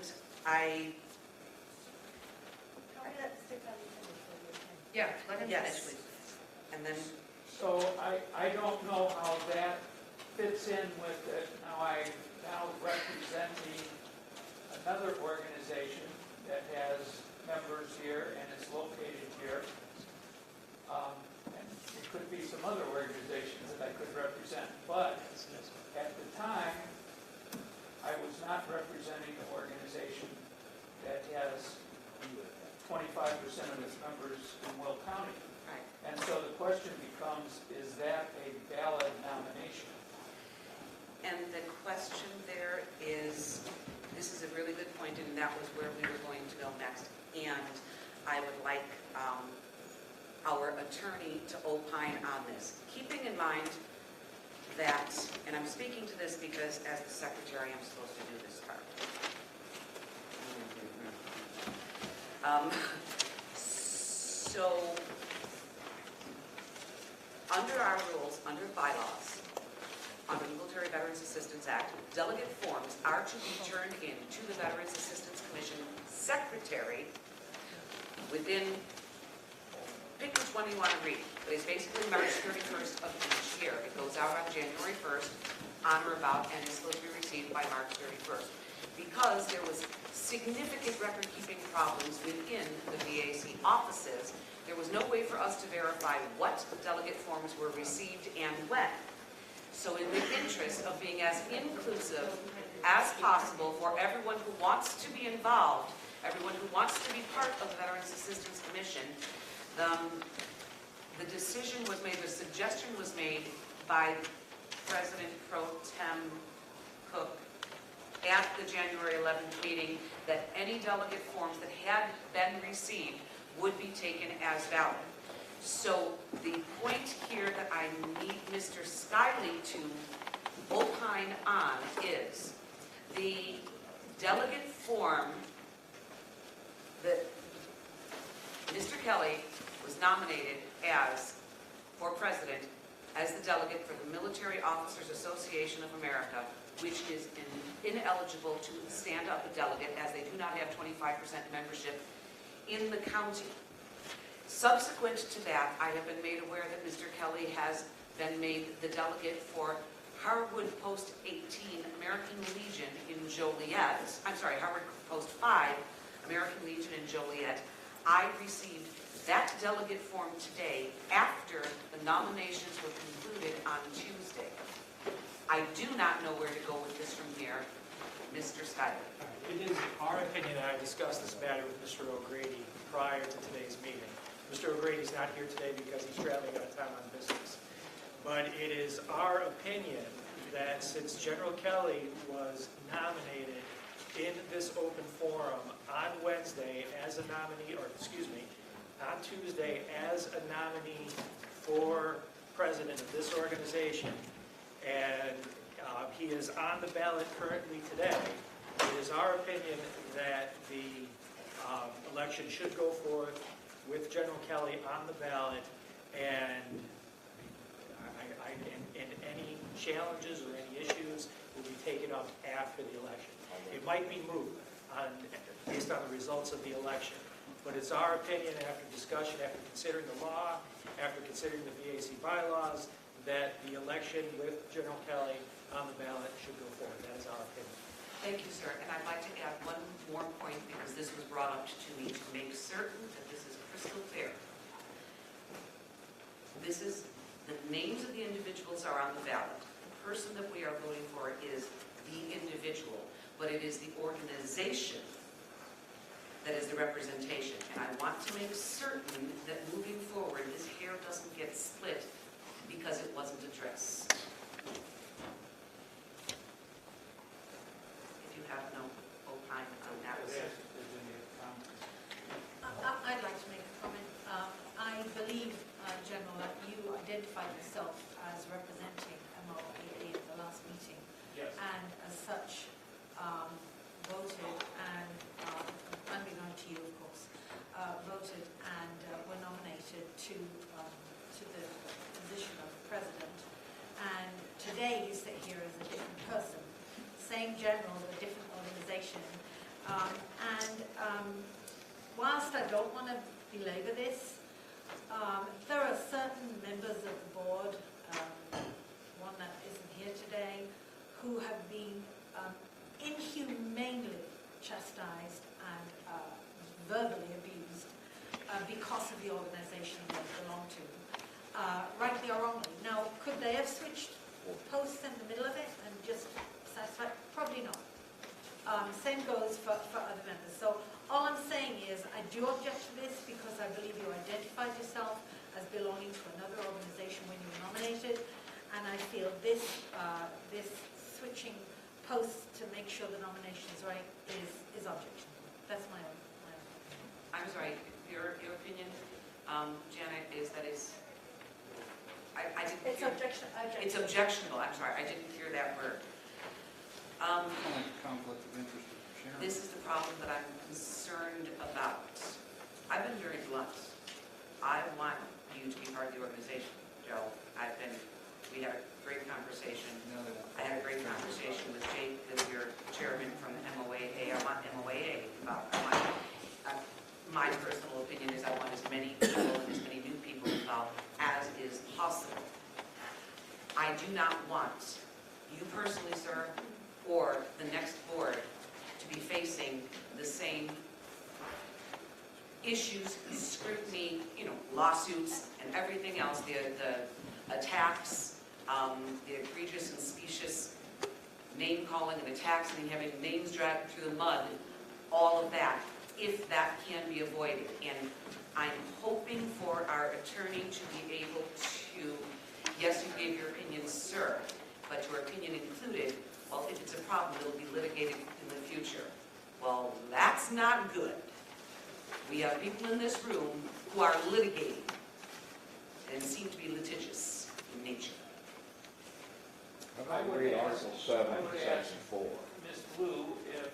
Yeah, let him finish, yes. please. And then, So I don't know how that fits in with it. Now I'm now representing another organization that has members here and is located here. And it could be some other organizations that I could represent. But at the time, I was not representing the organization that has 25% of its members in Will County. right. And so the question becomes, is that a valid nomination? And the question there is, this is a really good point, and that was where we were going to go next. And I would like our attorney to opine on this, keeping in mind that, and I'm speaking to this because as the secretary, I'm supposed to do this part. So, under our rules, under bylaws, under the Military Veterans Assistance Act, delegate forms are to be turned in to the Veterans Assistance Commission secretary within, pick which one you want to read, but it's basically March 31st of each year. It goes out on January 1st. on or about and is supposed to be received by March 31st. Because there was significant record-keeping problems within the VAC offices, there was no way for us to verify what delegate forms were received and when. So in the interest of being as inclusive as possible for everyone who wants to be involved, everyone who wants to be part of the Veterans Assistance Commission, the decision was made, the suggestion was made by President Pro Tem Cook at the January 11th meeting that any delegate forms that had been received would be taken as valid. So the point here that I need Mr. Skiley to opine on is the delegate form that Mr. Kelly was nominated as, for president, as the delegate for the Military Officers Association of America, which is ineligible to stand up a delegate as they do not have 25% membership in the county. Subsequent to that, I have been made aware that Mr. Kelly has been made the delegate for Harwood Post 18 American Legion in Joliet. I'm sorry, Harwood Post 5 American Legion in Joliet. I received that delegate form today after the nominations were concluded on Tuesday. I do not know where to go with this from here. Mr. Schuyler. It is our opinion, and I discussed this matter with Mr. O'Grady prior to today's meeting. Mr. O'Grady's not here today because he's traveling out of town on business. But it is our opinion that since General Kelly was nominated in this open forum on Wednesday as a nominee, or excuse me, on Tuesday as a nominee for president of this organization, and he is on the ballot currently today, it is our opinion that the election should go forth with General Kelly on the ballot, and any challenges or any issues will be taken up after the election. It might be moved based on the results of the election, but it's our opinion after discussion, after considering the law, after considering the VAC bylaws, that the election with General Kelly on the ballot should go forward. That is our opinion. Thank you, sir. And I'd like to add one more point because this was brought up to me to make certain that this is crystal clear. This is, the names of the individuals are on the ballot. The person that we are voting for is the individual, but it is the organization that is the representation. And I want to make certain that moving forward, this hair doesn't get split because it wasn't addressed. If you have no opine on that. I'd like to make a comment. I believe, General, that you identified yourself as representing MOAA at the last meeting. Yes. And as such, voted and, unbeknown to you, of course, voted and were nominated to the position of president. And today you sit here as a different person, same general, but a different organization. Whilst I don't want to belabor this, there are certain members of the board, one that isn't here today, who have been inhumanely chastised and verbally abused because of the organization they belong to, rightly or wrongly. Now, could they have switched posts in the middle of it and just satisfied? Probably not. Same goes for other members. So all I'm saying is I do object to this because I believe you identified yourself as belonging to another organization when you were nominated, and I feel this switching posts to make sure the nomination is right is objectionable. That's my own. I'm sorry, your opinion, Janet, is that I didn't It's hear. objectionable. It's objectionable, I'm sorry, I didn't hear that word. Conflict of interest with the chairman. This is the problem that I'm concerned about. I've been very blunt. I want you to be part of the organization, Joe. We had a great conversation. I had a great conversation with Jake, with your chairman from the MOAA. I want MOAA involved. My personal opinion is I want as many people and as many new people involved as is possible. I do not want you personally personally, sir, or the next board to be facing the same issues, scrutiny, lawsuits and everything else, the attacks, the egregious and specious name calling and attacks and having names dragged through the mud, all of that, if that can be avoided. And I'm hoping for our attorney to be able to, yes, you gave your opinion, sir, but your opinion included, well, if it's a problem, it'll be litigated in the future. Well, that's not good. We have people in this room who are litigating and seem to be litigious in nature. I would read Article 7, I would ask Section 4. Ms. Blue if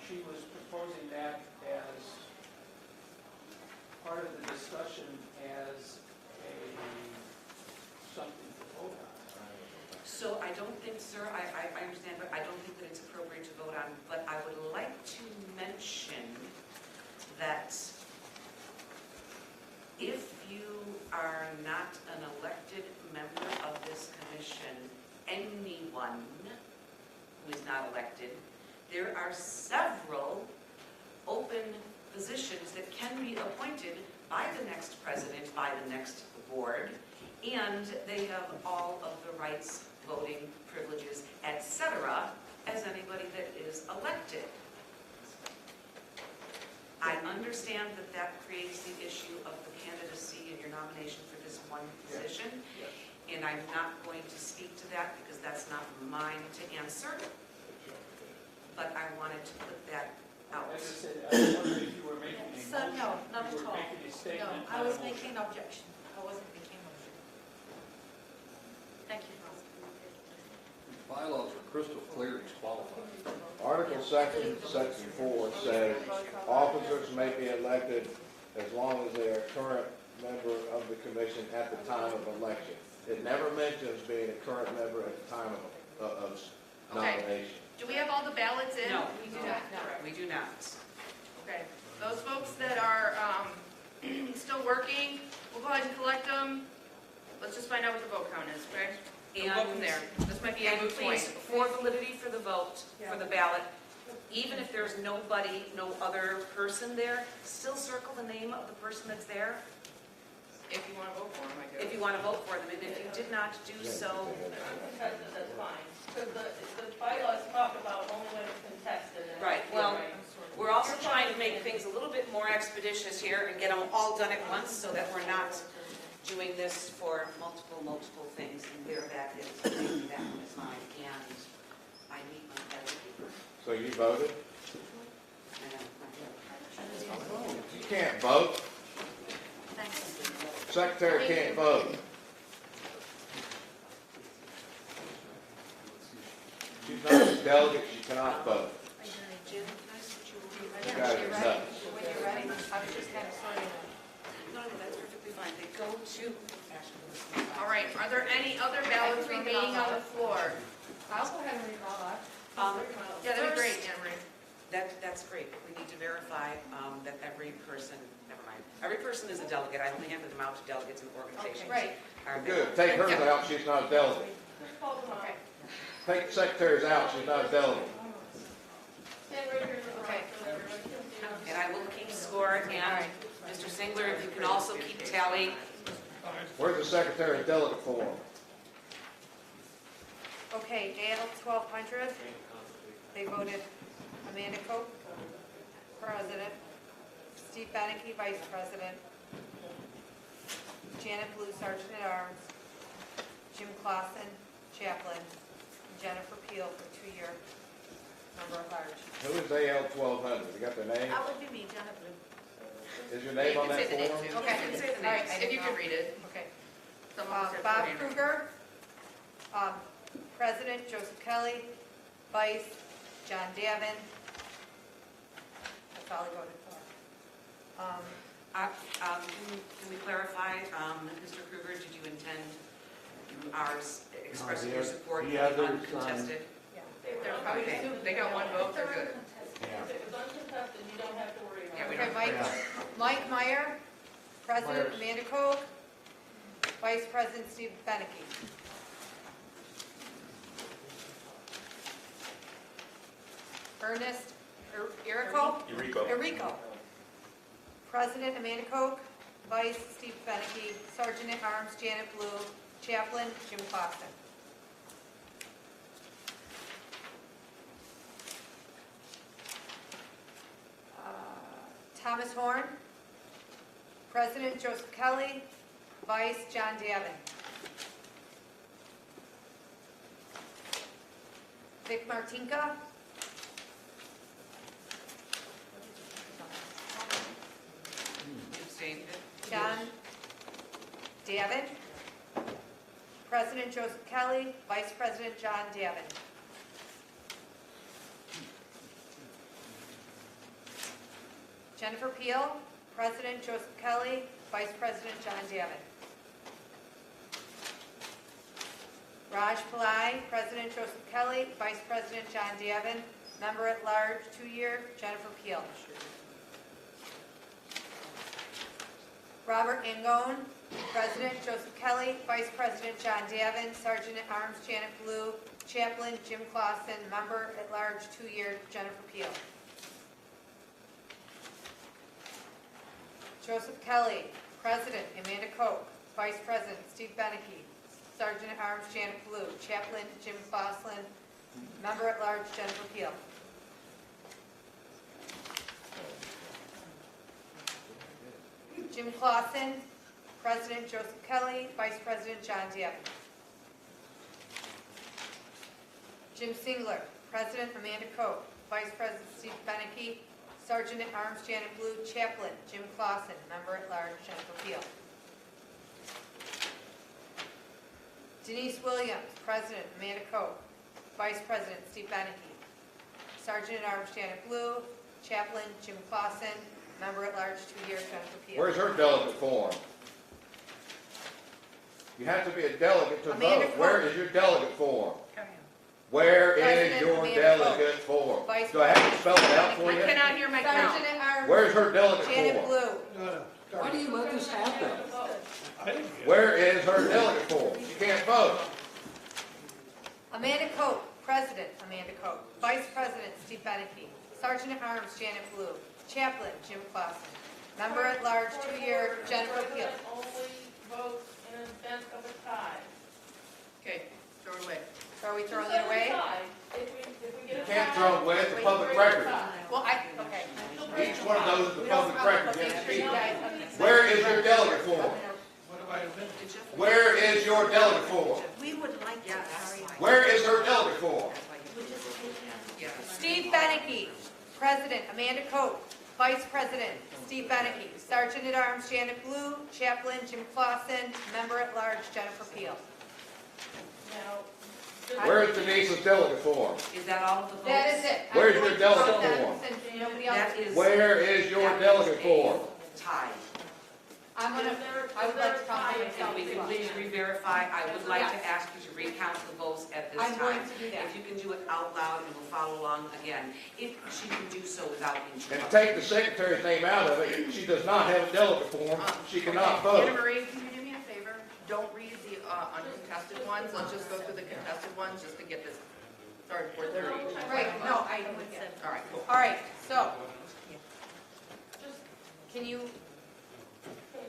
she was proposing that as part of the discussion as something to vote on. So I don't think, sir, I understand, but I don't think that it's appropriate to vote on. But I would like to mention that if you are not an elected member of this commission, anyone who is not elected, there are several open positions that can be appointed by the next president, by the next board, and they have all of the rights, voting privileges, etc., as anybody that is elected. I understand that that creates the issue of the candidacy and your nomination for this one position, and I'm not going to speak to that because that's not mine to answer, but I wanted to put that out. I just said, I was wondering if you were making a motion. So, no, not You at were all. making a statement. No, I not a was motion. making an objection. I wasn't making a motion. Thank you. Bylaws are crystal clear, disqualified. Article Section 4 says, officers may be elected as long as they are current member of the commission at the time of election. It never mentions being a current member at the time of nomination. Do we have all the ballots in? No, we do not. We do not. Okay, those folks that are still working, we'll go ahead and collect them. Let's just find out what the vote count is, okay? We'll go from there. This might be a And moot point. please, for validity for the vote, for the ballot, even if there's nobody, no other person there, still circle the name of the person that's there, If you want to vote for them, I guess. if you want to vote for them. And if you did not do so, That's fine, because the bylaws talk about only when it's contested. and- right, well, we're also trying to make things a little bit more expeditious here and get them all done at once so that we're not doing this for multiple things. And there that is, that one is mine, and I need my paper. So you voted? And You can't vote. Secretary can't vote. She's not a delegate, she cannot vote. Jim, can I switch you over? You guys are nuts. When you're ready, I was just kind of sorting it. No, that's perfectly fine. They go to. All right, are there any other ballots remaining on the floor? I'll go ahead and read all that. Yeah, that'd be great, Anne Marie. That's great, but we need to verify that every person, never mind, every person is a delegate. I only handed them out to delegates and organizations. Right. Are Good, take hers out, she's not a delegate. Hold them Okay. on. Take the secretaries out, she's not a delegate. Stand right here to the right. so that everybody can see. And I will keep score, and Mr. Singler, if you can also keep tally. Where's the secretary of delegate form? Okay, AL 1200, they voted Amanda Coe, President, Steve Beneke, Vice President, Janet Blue, Sergeant at Arms, Jim Clausen, Chaplain, and Jennifer Peel for 2-year member at large. Who is AL 1200? You got their name? That would be me, Janet Blue. Is your name on that You can say the name, form? too. Okay, you can say the All right, names, I if didn't you can know. read it. Okay. Some of us are Bob coordinator. Kruger, President, Joseph Kelly, Vice, John Davin. That's all I voted for. Can we clarify, Mr. Kruger, did you intend, you are expressing your support for the the others, uncontested? They got one vote, they're good. If it was uncontested, you don't have to worry about Yeah, it. we Okay, don't. Mike Meyer, President, Amanda Coe, Vice President, Steve Beneke. Ernest Erico. President Amanda Koch. Vice Steve Beneke. Sergeant at Arms Janet Blue. Chaplain Jim Clausen. Thomas Horn. President Joseph Kelly. Vice John Davin. Vic Martinka. John Davin. President Joseph Kelly. Vice President John Davin. Jennifer Peel. President Joseph Kelly. Vice President John Davin. Raj Pillai. President Joseph Kelly. Vice President John Davin. Member at Large, 2-year, Jennifer Peel. Robert Angone. President Joseph Kelly. Vice President John Davin. Sergeant at Arms Janet Blue. Chaplain Jim Clausen. Member at Large, 2-year, Jennifer Peel. Joseph Kelly. President Amanda Koch. Vice President Steve Beneke. Sergeant at Arms Janet Blue. Chaplain Jim Clausen. Member at Large Jennifer Peel. Jim Clausen. President Joseph Kelly. Vice President John Davin. Jim Singler. President Amanda Koch. Vice President Steve Beneke. Sergeant at Arms Janet Blue. Chaplain Jim Clausen. Member at Large Jennifer Peel. Denise Williams. President Amanda Koch. Vice President Steve Beneke. Sergeant at Arms Janet Blue. Chaplain Jim Clausen. Member at Large, 2-year, Jennifer Peel. Where's her delegate form? You have to be a delegate to Amanda vote. Koch. Where is your delegate form? Where is President your Amanda delegate form? Vice Do I have to spell it out for I you? cannot hear my count. Sergeant at Arms Where's her delegate Janet form? Blue. Why do you let this happen? Where is her delegate form? She can't vote. Amanda Koch. President Amanda Koch. Vice President Steve Beneke. Sergeant at Arms Janet Blue. Chaplain Jim Clausen. Member at Large, 2-year, Jennifer Peel. President only votes in an event of a tie. Okay, throw it away. So are we throwing it away? If we get a tie. Can't throw it away. It's a public record. Well, okay. Each one of those is a public record. You have to Make sure you keep it. guys understand. Where is your delegate form? What have I missed? Where is your delegate form? We would like to. Where is her delegate form? Steve Beneke. President Amanda Koch. Vice President Steve Beneke. Sergeant at Arms Janet Blue. Chaplain Jim Clausen. Member at Large Jennifer Peel. Now, Where is Denise's delegate form? Is that all of the votes? That is it. Where's I'm your going to vote delegate that form? since nobody else That is. is. Where is your that delegate is a form? Tie. I would like to talk to myself If we as can well. please re-verify, I would like to ask you to recount the votes at this time. I'm going to do that. If you can do it out loud, and we'll follow along again. If she can do so without And to interrupting. take the secretary's name out of it, she does not have a delegate form. She cannot vote. Anna Marie, can you do me a favor? Don't read the uncontested ones, let's just go through the contested ones just to get this started for 30. Right, no, I would say. All right, cool. All right, so, can you,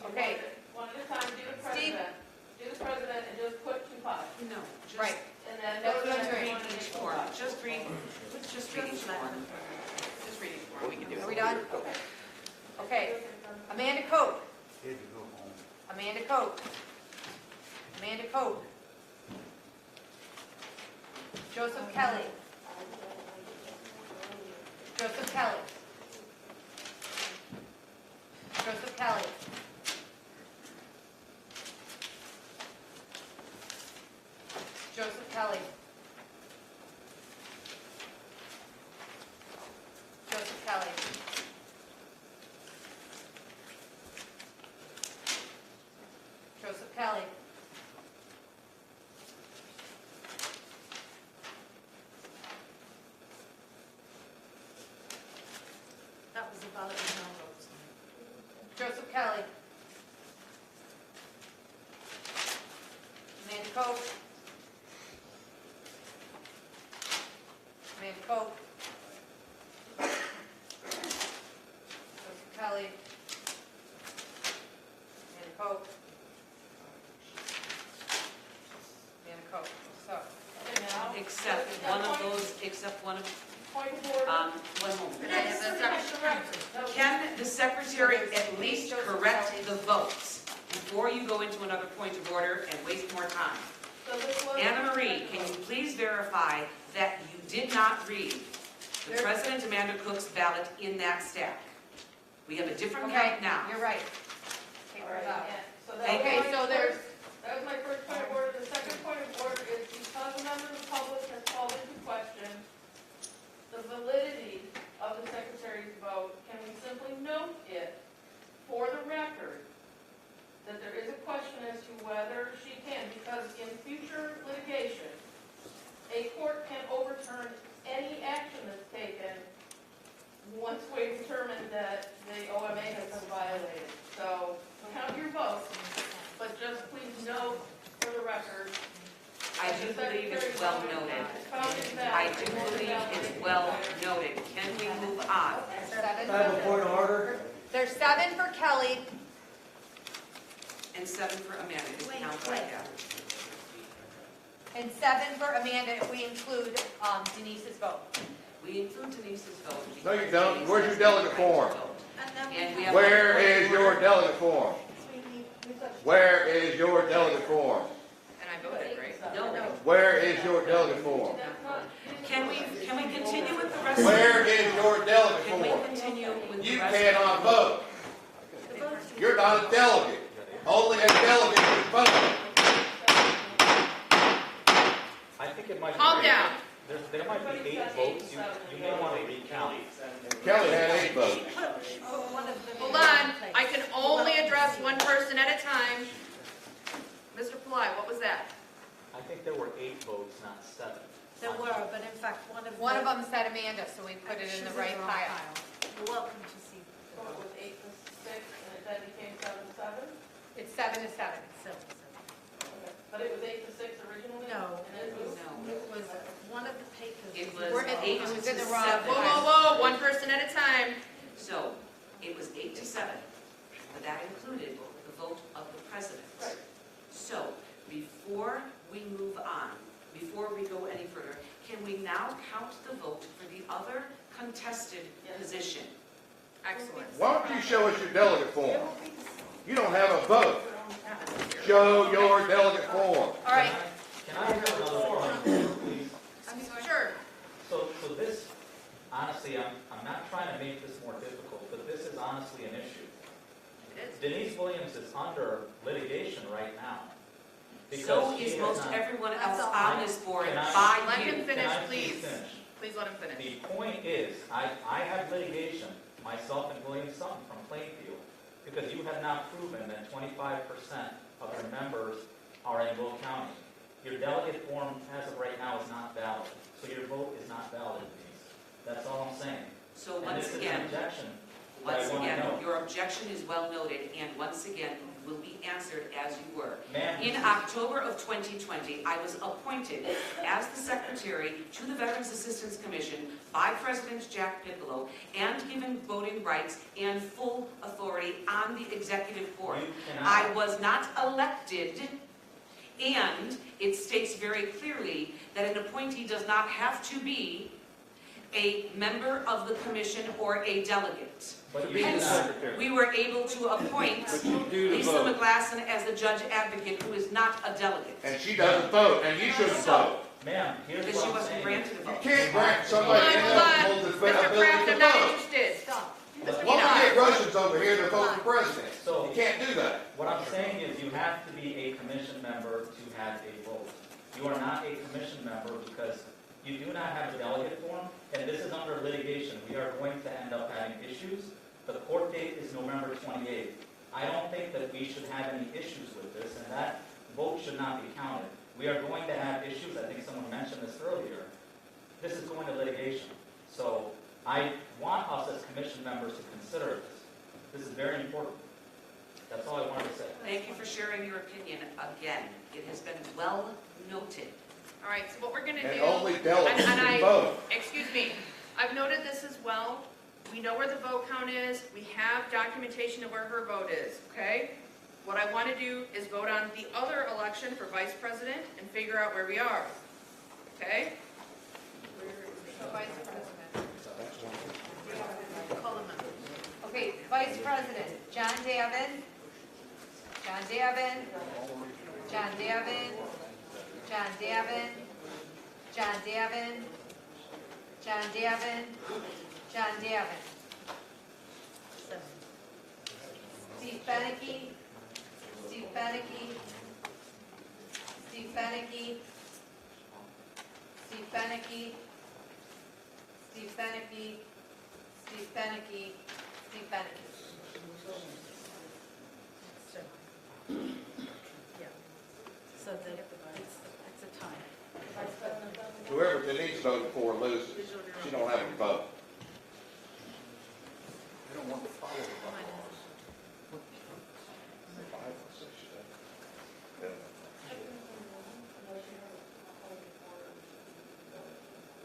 okay, one at a time, do the Steve. president. Do the president and just put 2 pies. No, just. right, And then That's those what I'm that doing. want to Each do form, pies. just read each form. Just read each one, we can do it. are we done? Okay, Amanda Koch. Amanda Koch. Amanda Koch. Joseph Kelly. Joseph Kelly. Joseph Kelly. Joseph Kelly. Joseph Kelly. Joseph Kelly. That was about it. No votes. Joseph Kelly. Amanda Koch. Amanda Koch. one of those, except one of, Point of order. one moment. That's the record. Can the secretary at least correct the votes before you go into another point of order and waste more time? So this was- Anna Marie, can you please verify that you did not read the President Amanda Cook's ballot in that stack? We have a different Okay, count now. you're right. Take All her right, out. yeah. So that Thank was you. my So there's- first- That was my first point of order. The second point of order is because a member of the public has called into question the validity of the secretary's vote, can we simply note it for the record that there is a question as to whether she can, because in future litigation, a court can overturn any action that's taken once we determine that the OMA has been violated. So count your votes, but just please note for the record. I do believe it's well noted. I do believe it's well noted. Can we move on? Seven. I have a point of order. There's 7 for Kelly. And 7 for Amanda, is count like that. And 7 for Amanda if we include Denise's vote. We include Denise's vote. No, you because don't. Denise Where's your has delegate the right to form? vote. And then we And we have- have. Where one is point of your order. delegate form? we've got- Where is your delegate form? And I voted, right? No. Where is your delegate form? Can we continue with the rest? Where is your delegate Can we form? continue with the You rest? cannot vote. You're not a delegate. Only a delegate can vote. I think it might be. Calm down. There might be 8 votes, you may want to recount. Kelly had 8 votes. Hold on, I can only address one person at a time. Mr. Pillai, what was that? I think there were 8 votes, not 7. There were, but in fact, one of them said Amanda, so we put it in the right pile. You're welcome to see. So it was 8 to 6, and it then became 7 to 7? It's 7 to 7. Okay. But it was 8 to 6 originally? No, And it was, it was one of the papers. It was We're in- 8 it was to in the wrong 7. Whoa, one person at a time. So, it was 8 to 7, but that included the vote of the president. Right. So, before we move on, before we go any further, can we now count the vote for the other contested position? Excellent. Why don't you show us your delegate form? You don't have a vote. Show your delegate form. All right. Can I have another one, please? Sure. So this, honestly, I'm not trying to make this more difficult, but this is honestly an issue. It is. Denise Williams is under litigation right now. So because she is has most not- everyone else on this board Can I- by Let you. him finish, Can I please. finish? Please let him finish. The point is, I have litigation, myself and William Sutton from Plainfield, because you have not proven that 25% of your members are in Will County. Your delegate form as of right now is not valid, so your vote is not valid, Denise. That's all I'm saying. So And once this is an again, objection that I once want to again, know. your objection is well noted, and once again, will be answered as you were. Ma'am, In October of 2020, I was appointed as the secretary to the Veterans Assistance Commission by President Jack Piccolo and given voting rights and full authority on the executive board. you cannot- I was not elected, and it states very clearly that an appointee does not have to be a member of the commission or a delegate. But you're the Hence, secretary. we were able to appoint But you do the Lisa vote. McGlasson as the judge advocate, who is not a delegate. And she doesn't vote, and you shouldn't vote. Ma'am, here's Because she what I'm wasn't saying. granted a You vote. can't grant Hold somebody on, ineligible the Mr. ability Kraft, to I'm not vote. interested. Stop. Mr. Why don't we get Pillai. Russians over here to vote for president? So- You can't do that. What I'm saying is you have to be a commission member to have a vote. You are not a commission member because you do not have a delegate form, and this is under litigation. We are going to end up having issues. The court date is November 28th. I don't think that we should have any issues with this, and that vote should not be counted. We are going to have issues. I think someone mentioned this earlier. This is going to litigation. So I want us as commission members to consider this. This is very important. That's all I wanted to say. Thank you for sharing your opinion again. It has been well noted. All right, so what we're gonna do. And only delegates and can vote. Excuse me, I've noted this as well. We know where the vote count is. We have documentation of where her vote is, okay? What I want to do is vote on the other election for vice president and figure out where we are, okay? President, John Davin. John Davin. John Davin. John Davin. John Davin. John Davin. John Davin. Steve Beneke. Steve Beneke. Steve Beneke. Steve Beneke. Steve Beneke. Steve Beneke. Steve Beneke. Yeah. So it's a tie. Whoever Denise voted for loses. She don't have a vote. I don't want to follow the bylaws.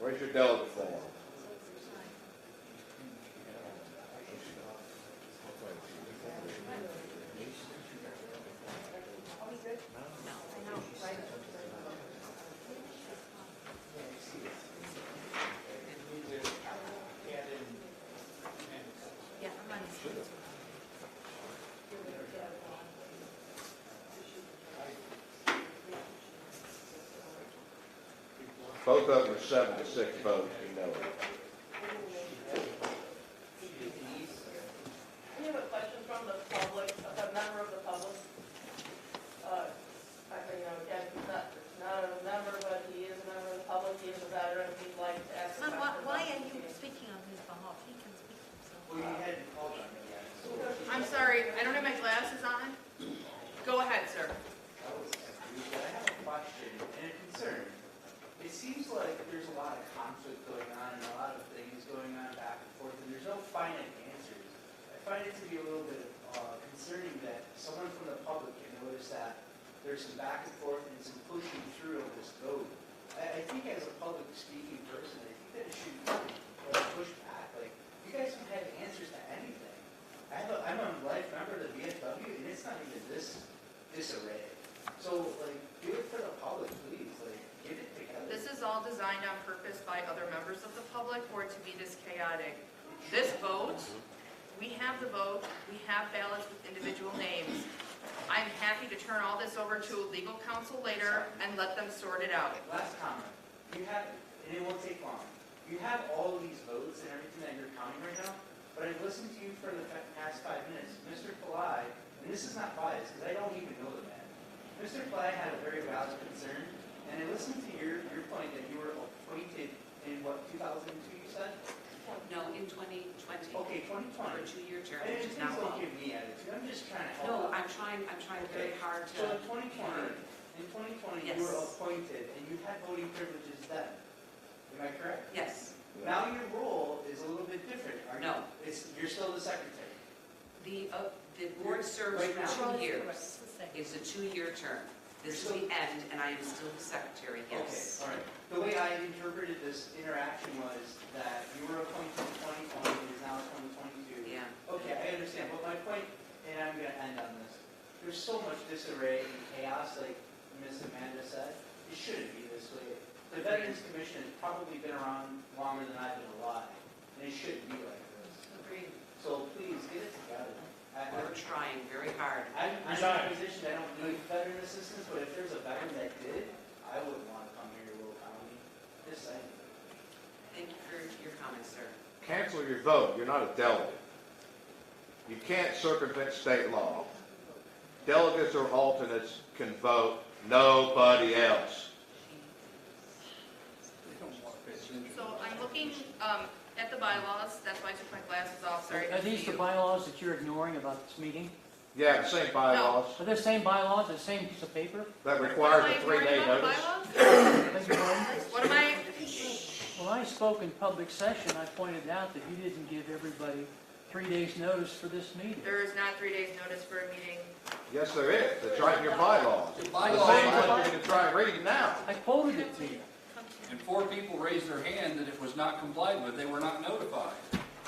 Where's your delegate form? Yeah, I'm on this. Both of them are 7-6 votes, you know it. We have a question from the public, a member of the public. Again, he's not a member, but he is a member of the public, he is a veteran, if he'd like to ask a Son, question. why are you speaking on his behalf? He can speak for himself. Well, you hadn't called on me yet, so. I'm sorry, I don't have my glasses on. Go ahead, sir. I have a question and a concern. It seems like there's a lot of conflict going on and a lot of things going on back and forth, and there's no finite answers. I find it to be a little bit concerning that someone from the public can notice that there's some back and forth and some pushing through of this code. I think as a public speaking person, I think that it should be pushed back. Like, you guys don't have answers to anything. I'm a life member of the VFW, and it's not even this disarray. So, like, do it for the public, please. Like, get it together. This is all designed on purpose by other members of the public for it to be this chaotic. This vote, we have the vote, we have ballots with individual names. I'm happy to turn all this over to legal counsel later and let them sort it out. Last comment. You have, and it won't take long. You have all of these votes and everything that you're counting right now, but I've listened to you for the past 5 minutes. Mr. Pillai, and this is not biased because I don't even know the man. Mr. Pillai had a very valid concern, and I listened to your point that you were appointed in what, 2002 you said? No, in 2020. Okay, 2020. For a 2-year term, And which is please not don't long. give me attitude. I'm just trying to help. No, out. I'm trying very hard to. So in 2020, Yes. you were appointed and you had voting privileges then. Am I correct? Yes. Now your role is a little bit different, aren't you? No. You're still the secretary. The board serves Right now. for 2 years. It's the same. It's a 2-year term. This is the end, and I am still the secretary, yes. Okay, all right. The way I interpreted this interaction was that you were appointed in 2020 and is now 2022. Yeah. Okay, I understand, but my point, and I'm going to end on this, there's so much disarray and chaos, like Ms. Amanda said. It shouldn't be this way. The Veterans Commission has probably been around longer than I've been alive, and it shouldn't be like this. Agreed. So please, get it together. We're trying very hard. I'm in a position, I don't need veteran assistance, but if there's a veteran that did, I wouldn't want to come here to Will County. Just saying. Thank you for your comments, sir. Cancel your vote. You're not a delegate. You can't circumvent state law. Delegates or alternates can vote. Nobody else. So I'm looking at the bylaws, that's why I took my glasses off, sorry. Are these the bylaws that you're ignoring about this meeting? Yeah, the same bylaws. Are they the same bylaws, the same piece of paper? That requires a Am I ignoring 3-day about the notice. bylaws? Beg your pardon? What am I, When I spoke in public session, I pointed out that you didn't give everybody 3 days' notice for this meeting. there is not 3 days notice for a meeting. Yes, there is. It's right in your bylaws. The The bylaws- same one you're going to try and read it now. I quoted it to you. And 4 people raised their hand that it was not complied with, they were not notified.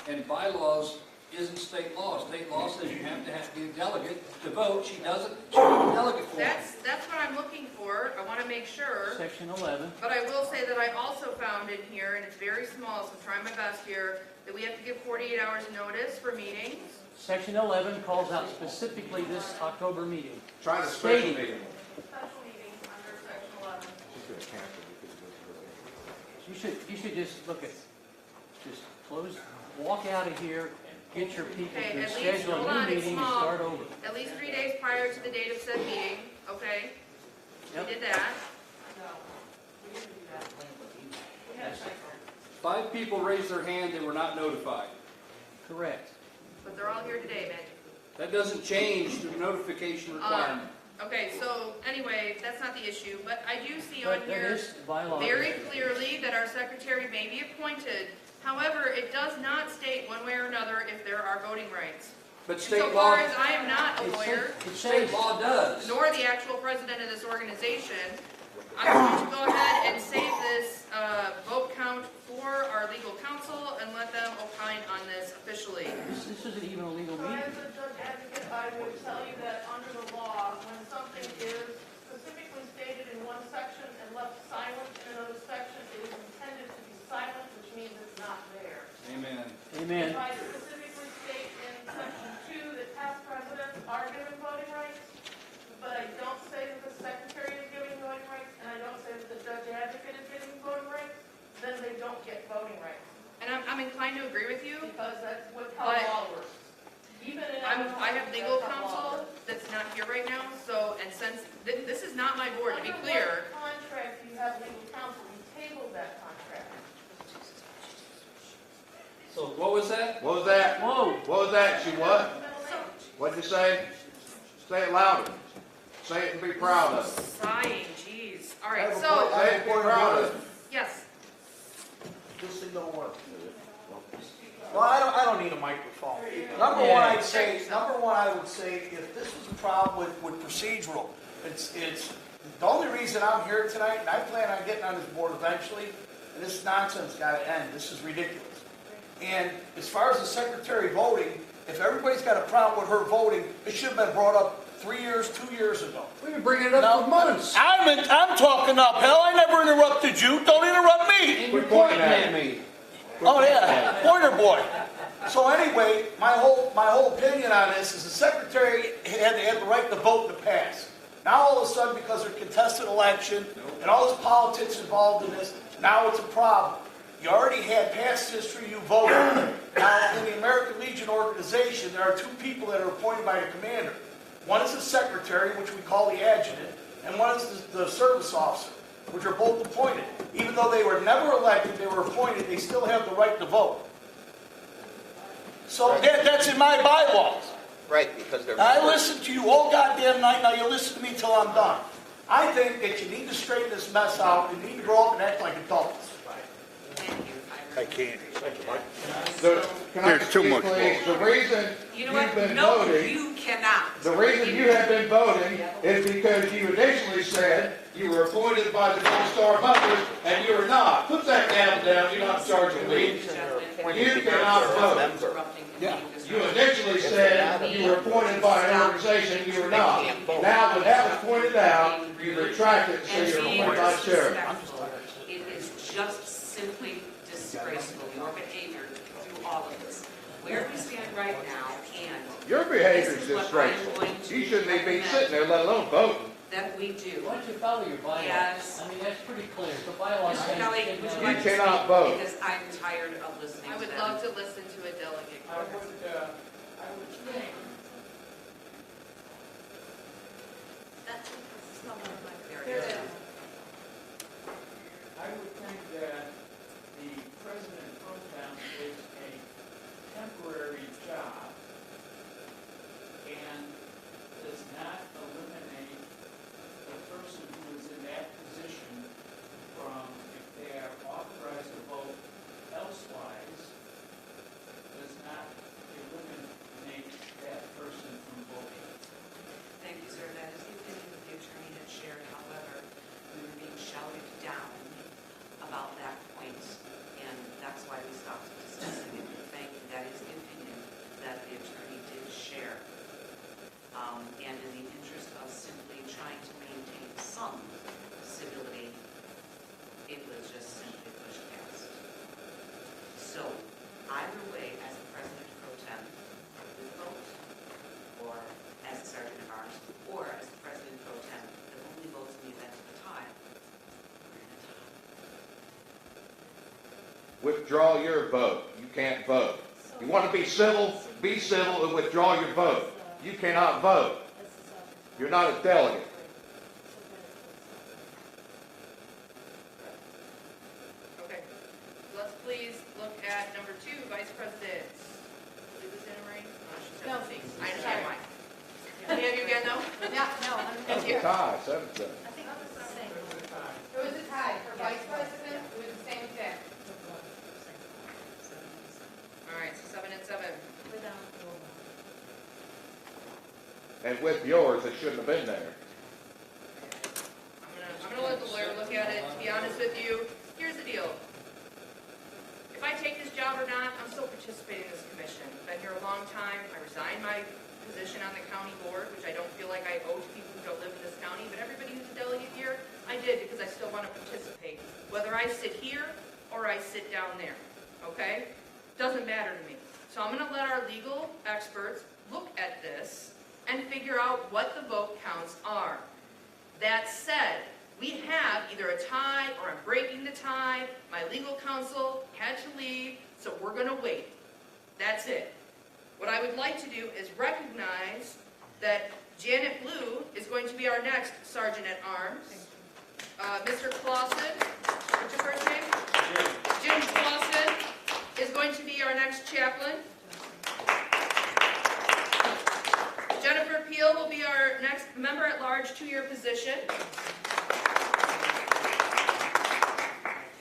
And bylaws isn't state law. State law says you have to be a delegate to vote. She doesn't, she's a delegate for it. That's what I'm looking for, I want to make sure. Section 11. But I will say that I also found in here, and it's very small, so I'm trying my best here, that we have to give 48 hours notice for meetings. Section 11 calls out specifically this October meeting. Try the special Stating- meeting. Special meeting under section 11. You should just look at, just close, walk out of here, get your people Okay, to at least, schedule hold a on, new it's meeting and small. start over. At least 3 days prior to the date of said meeting, okay? Yep. We did that. No, we didn't do that. We had a cycle. 5 people raised their hand, they were not notified. Correct. But they're all here today, man. That doesn't change the notification requirement. Okay, so anyway, that's not the issue, but I do see on But that here is by law. very clearly that our secretary may be appointed. However, it does not state one way or another if there are voting rights. But So state far law, as I am not It aware, says, state law does. nor the actual president of this organization, I'm going to go ahead and save this vote count for our legal counsel and let them opine on this officially. this isn't even a legal So meeting. as a judge advocate, I would tell you that under the law, when something is specifically stated in one section and left silent in another section, it is intended to be silent, which means it's not there. Amen. Amen. If I specifically state in section 2 that past presidents are given voting rights, but I don't say that the secretary is giving voting rights, and I don't say that the judge advocate is giving voting rights, then they don't get voting rights, And I'm inclined to agree with you, because that's what how But law works. Even in I have legal that's how law counsel works. that's not here right now, so, and since, this is not my board, to be clear. Under what contract you have legal counsel, you tabled that contract. So what was that? What was that? Whoa. What was that? She what? Middle name. What'd you say? Say it louder. Say it and be proud of it. Sighing, jeez. All right, Say so, it and be proud of it. yes, This thing don't work. Well, I don't need a microphone. Number one, Yeah. I would say, if this was a problem with procedural, it's, the only reason I'm here tonight, and I plan on getting on this board eventually, and this nonsense gotta end. This is ridiculous. And as far as the secretary voting, if everybody's got a problem with her voting, it should have been brought up 3 years, 2 years ago. We've been bringing it up for months. I'm talking up, hell, I never interrupted you, don't interrupt me. And you're pointing at me. Oh, yeah, pointer boy. So anyway, my whole opinion on this is the secretary had the right to vote in the past. Now all of a sudden, because there's a contested election and all this politics involved in this, now it's a problem. You already had past history, you voted. Now, in the American Legion organization, there are 2 people that are appointed by the commander. One is the secretary, which we call the adjutant, and one is the service officer, which are both appointed. Even though they were never elected, they were appointed, they still have the right to vote. So that's in my bylaws. Right, because they're. I listen to you all goddamn night, now you listen to me till I'm done. I think that you need to straighten this mess out, you need to grow up and act like adults. I can't. Thank you, Mike. Can I There's too speak, much please? The reason You know you've what? been No, voting, you cannot. the reason you have been voting is because you initially said you were appointed by the Gold Star Mothers, and you were not. Put that gavel down, you're not charging me. You cannot vote. Yeah. You initially said you were appointed by an organization, you were not. Now, when that was pointed out, you retracted and say you're appointed by the sheriff. It is just simply disgraceful, your behavior through all of this. Where we stand right now, and Your behavior this is is what I'm disgraceful. going to You shouldn't even be recommend. sitting there, let alone voting. that we do. Why don't you follow your bylaws? Yes. I mean, that's pretty clear. The bylaws. Mr. Kelly, would you You like to speak? cannot vote. Because I'm tired of listening I to would them. love to listen to a delegate. I would think, That's not one of my. Here it is. I would think that the president pro tem is a temporary job and does not eliminate the person who is in that position from, if they are authorized to vote elsewise, does not eliminate that person from voting. Thank you, sir. That is the opinion that the attorney had shared. However, we were being shouted down about that point, and that's why we stopped discussing it. Thank you. That is the opinion that the attorney did share. And in the interest of simply trying to maintain some civility, it was just simply pushed past. So, either way, as the president pro tem, with the withdraw your vote. You can't vote. You want to be civil and withdraw your vote. You cannot vote. You're not a delegate. Okay, let's please look at number 2, Vice President. Is this in right? No. I understand why. Can we have you again, though? Yeah, no. Thank you. Tie, 7-7. I think it's the same. It was a tie for vice president, it was the same thing. All right, so 7 and 7. Without And with yours, it shouldn't have been there. I'm gonna let the lawyer look at it. To be honest with you, here's the deal. If I take this job or not, I'm still participating in this commission. Been here a long time. I resigned my position on the county board, which I don't feel like I owe to people who don't live in this county, but everybody who's a delegate here, I did because I still want to participate. Whether I sit here or I sit down there, okay? Doesn't matter to me. So I'm gonna let our legal experts look at this and figure out what the vote counts are. That said, we have either a tie or I'm breaking the tie. My legal counsel had to leave, so we're gonna wait. That's it. What I would like to do is recognize that Janet Blue is going to be our next Sergeant at Arms. Mr. Clausen, what's your first name? Jim Clausen is going to be our next chaplain. Jennifer Peel will be our next member-at-large 2-year position.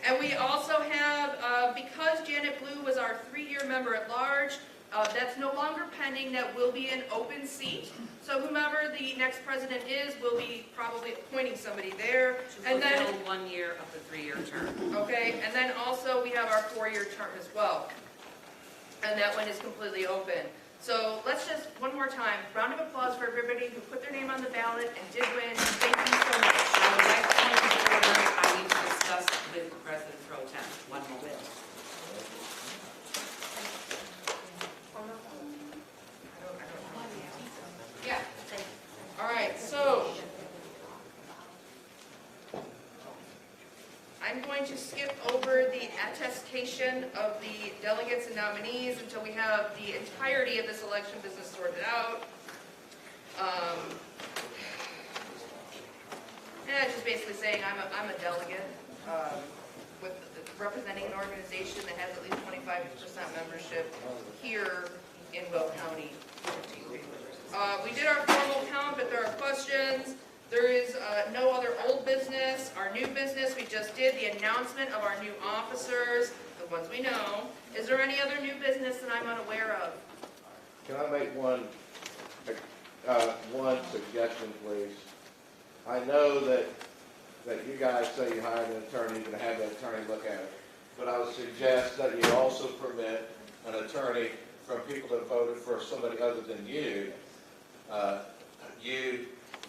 And we also have, because Janet Blue was our 3-year member-at-large, that's no longer pending, that will be an open seat. So whomever the next president is will be probably appointing somebody there. To fulfill 1 year of the 3-year term. Okay, and then also we have our 4-year term as well. And that one is completely open. So let's just, one more time, round of applause for everybody who put their name on the ballot and did win. Thank you so much. The next point of order, I need to discuss with President Pro Tem. One moment. Yeah. All right, so I'm going to skip over the attestation of the delegates and nominees until we have the entirety of this election business sorted out. Just basically saying I'm a delegate with representing an organization that has at least 25% membership here in Will County. We did our formal count, but there are questions. There is no other old business. Our new business, we just did the announcement of our new officers, the ones we know. Is there any other new business that I'm unaware of? Can I make one suggestion, please? I know that you guys say you hired an attorney, you're going to have that attorney look at it. But I would suggest that you also permit an attorney from people that voted for somebody other than you,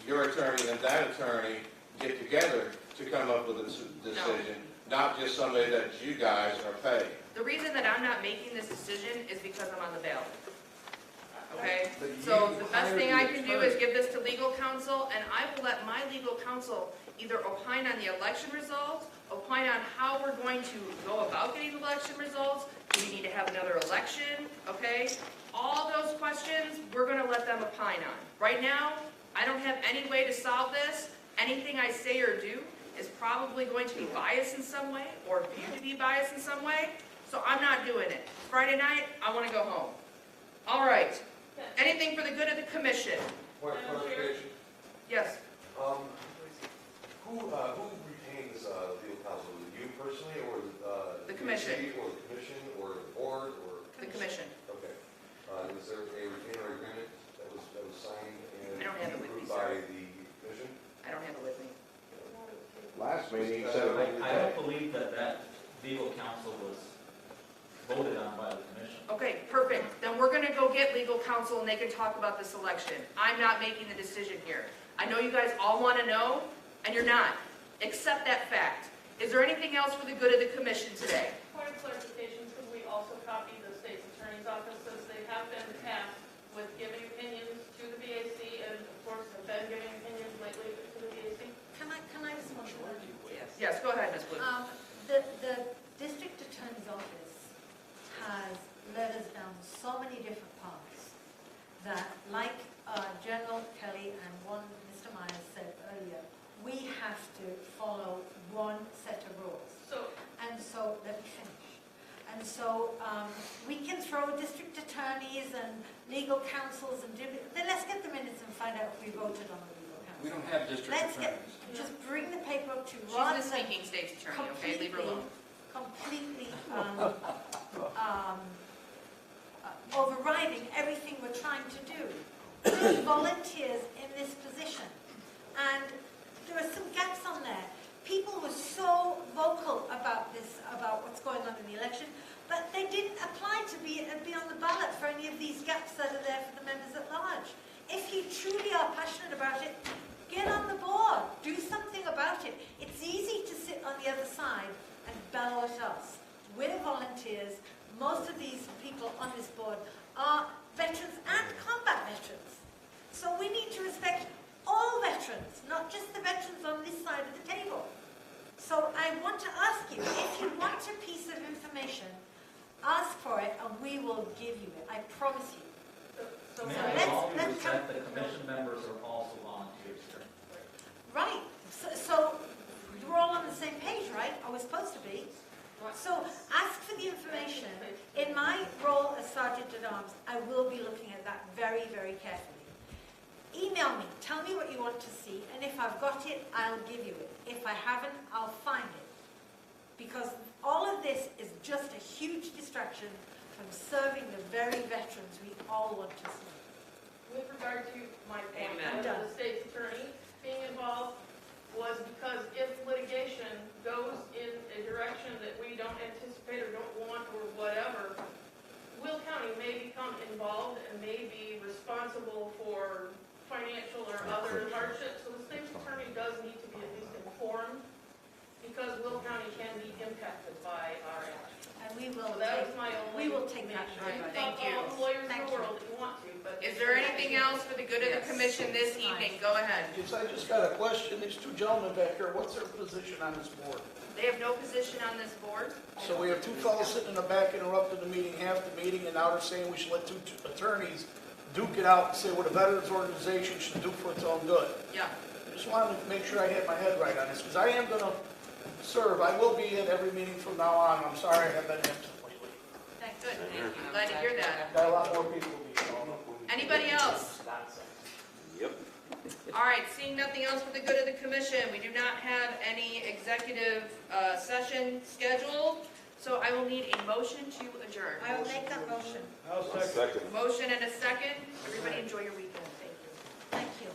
your attorney and that attorney get together to come up with a decision, not just somebody that you guys are paying. The reason that I'm not making this decision is because I'm on the ballot. Okay? So the best thing I can do is give this to legal counsel, and I will let my legal counsel either opine on the election results, opine on how we're going to go about getting election results, do we need to have another election, okay? All those questions, we're going to let them opine on. Right now, I don't have any way to solve this. Anything I say or do is probably going to be biased in some way, or viewed to be biased in some way, so I'm not doing it. Friday night, I want to go home. All right. Anything for the good of the commission? More clarification. Yes. Who retains legal counsel? Is it you personally, or the commission, or the commission, or the board, or the commission? Okay. Is there a retainer agreement that was signed and I don't have it with me, approved by sir. the commission? I don't have it with me. Last meeting, you said I don't believe that legal counsel was voted on by the commission. Okay, perfect. Then we're going to go get legal counsel and they can talk about this election. I'm not making the decision here. I know you guys all want to know, and you're not. Accept that fact. Is there anything else for the good of the commission today? Point of clarification, could we also copy the state's attorney's office, as they have been tasked with giving opinions to the VAC, and of course have been giving opinions lately to the VAC? Can I just want to word? Yes, go ahead, Ms. Blue. The district attorney's office And so we can throw district attorneys and legal counsels and then let's get the minutes and find out if we voted on the legal counsel. We don't have district Let's attorneys. just bring the paper up to She's Ron. the speaking state's attorney, okay, leave her alone. Completely overriding everything we're trying to do. There's volunteers in this position. And there are some gaps on there. People were so vocal about this, about what's going on in the election, but they didn't apply to be on the ballot for any of these gaps that are there for the members at large. If you truly are passionate about it, get on the board. Do something about it. It's easy to sit on the other side and bellow at us. We're volunteers. Most of these people on this board are veterans and combat veterans. So we need to respect all veterans, not just the veterans on this side of the table. So I want to ask you, if you want a piece of information, ask for it and we will give you it. I promise you. Ma'am, with all due respect, the commission members are also volunteers here. Right. So we're all on the same page, right? Are we supposed to be? So ask for the information. In my role as Sergeant at Arms, I will be looking at that very, very carefully. Email me. Tell me what you want to see. And if I've got it, I'll give you it. If I haven't, I'll find it. Because all of this is just a huge distraction from serving the very veterans we all want to serve. With regard to my point, Amen. the state's attorney being involved was because if litigation goes in a direction that we don't anticipate or don't want or whatever, Will County may become involved and may be responsible for financial or other hardships. So the state's attorney does need to be at least informed because Will County can be impacted by our action. And we will So that was my only. we will take that. mention. Thank you. All the lawyers in Thank the you. world that you want to, but. Is there anything else for the good of the commission this evening? Go ahead. Yes, I just got a question. These two gentlemen back here, what's their position on this board? They have no position on this board. So we have two fellows sitting in the back interrupting the meeting, half the meeting, and now they're saying we should let two attorneys duke it out and say what a veterans organization should do for its own good. Yeah. I just wanted to make sure I had my head right on this, because I am going to serve. I will be at every meeting from now on. I'm sorry I have been absent lately. Good, thank you. Glad to hear that. Got a lot more people to be. Anybody else? Yep. All right, seeing nothing else for the good of the commission, we do not have any executive session scheduled, so I will need a motion to adjourn. I will make that motion. I'll second. Motion and a second. Everybody enjoy your weekend. Thank you. Thank you.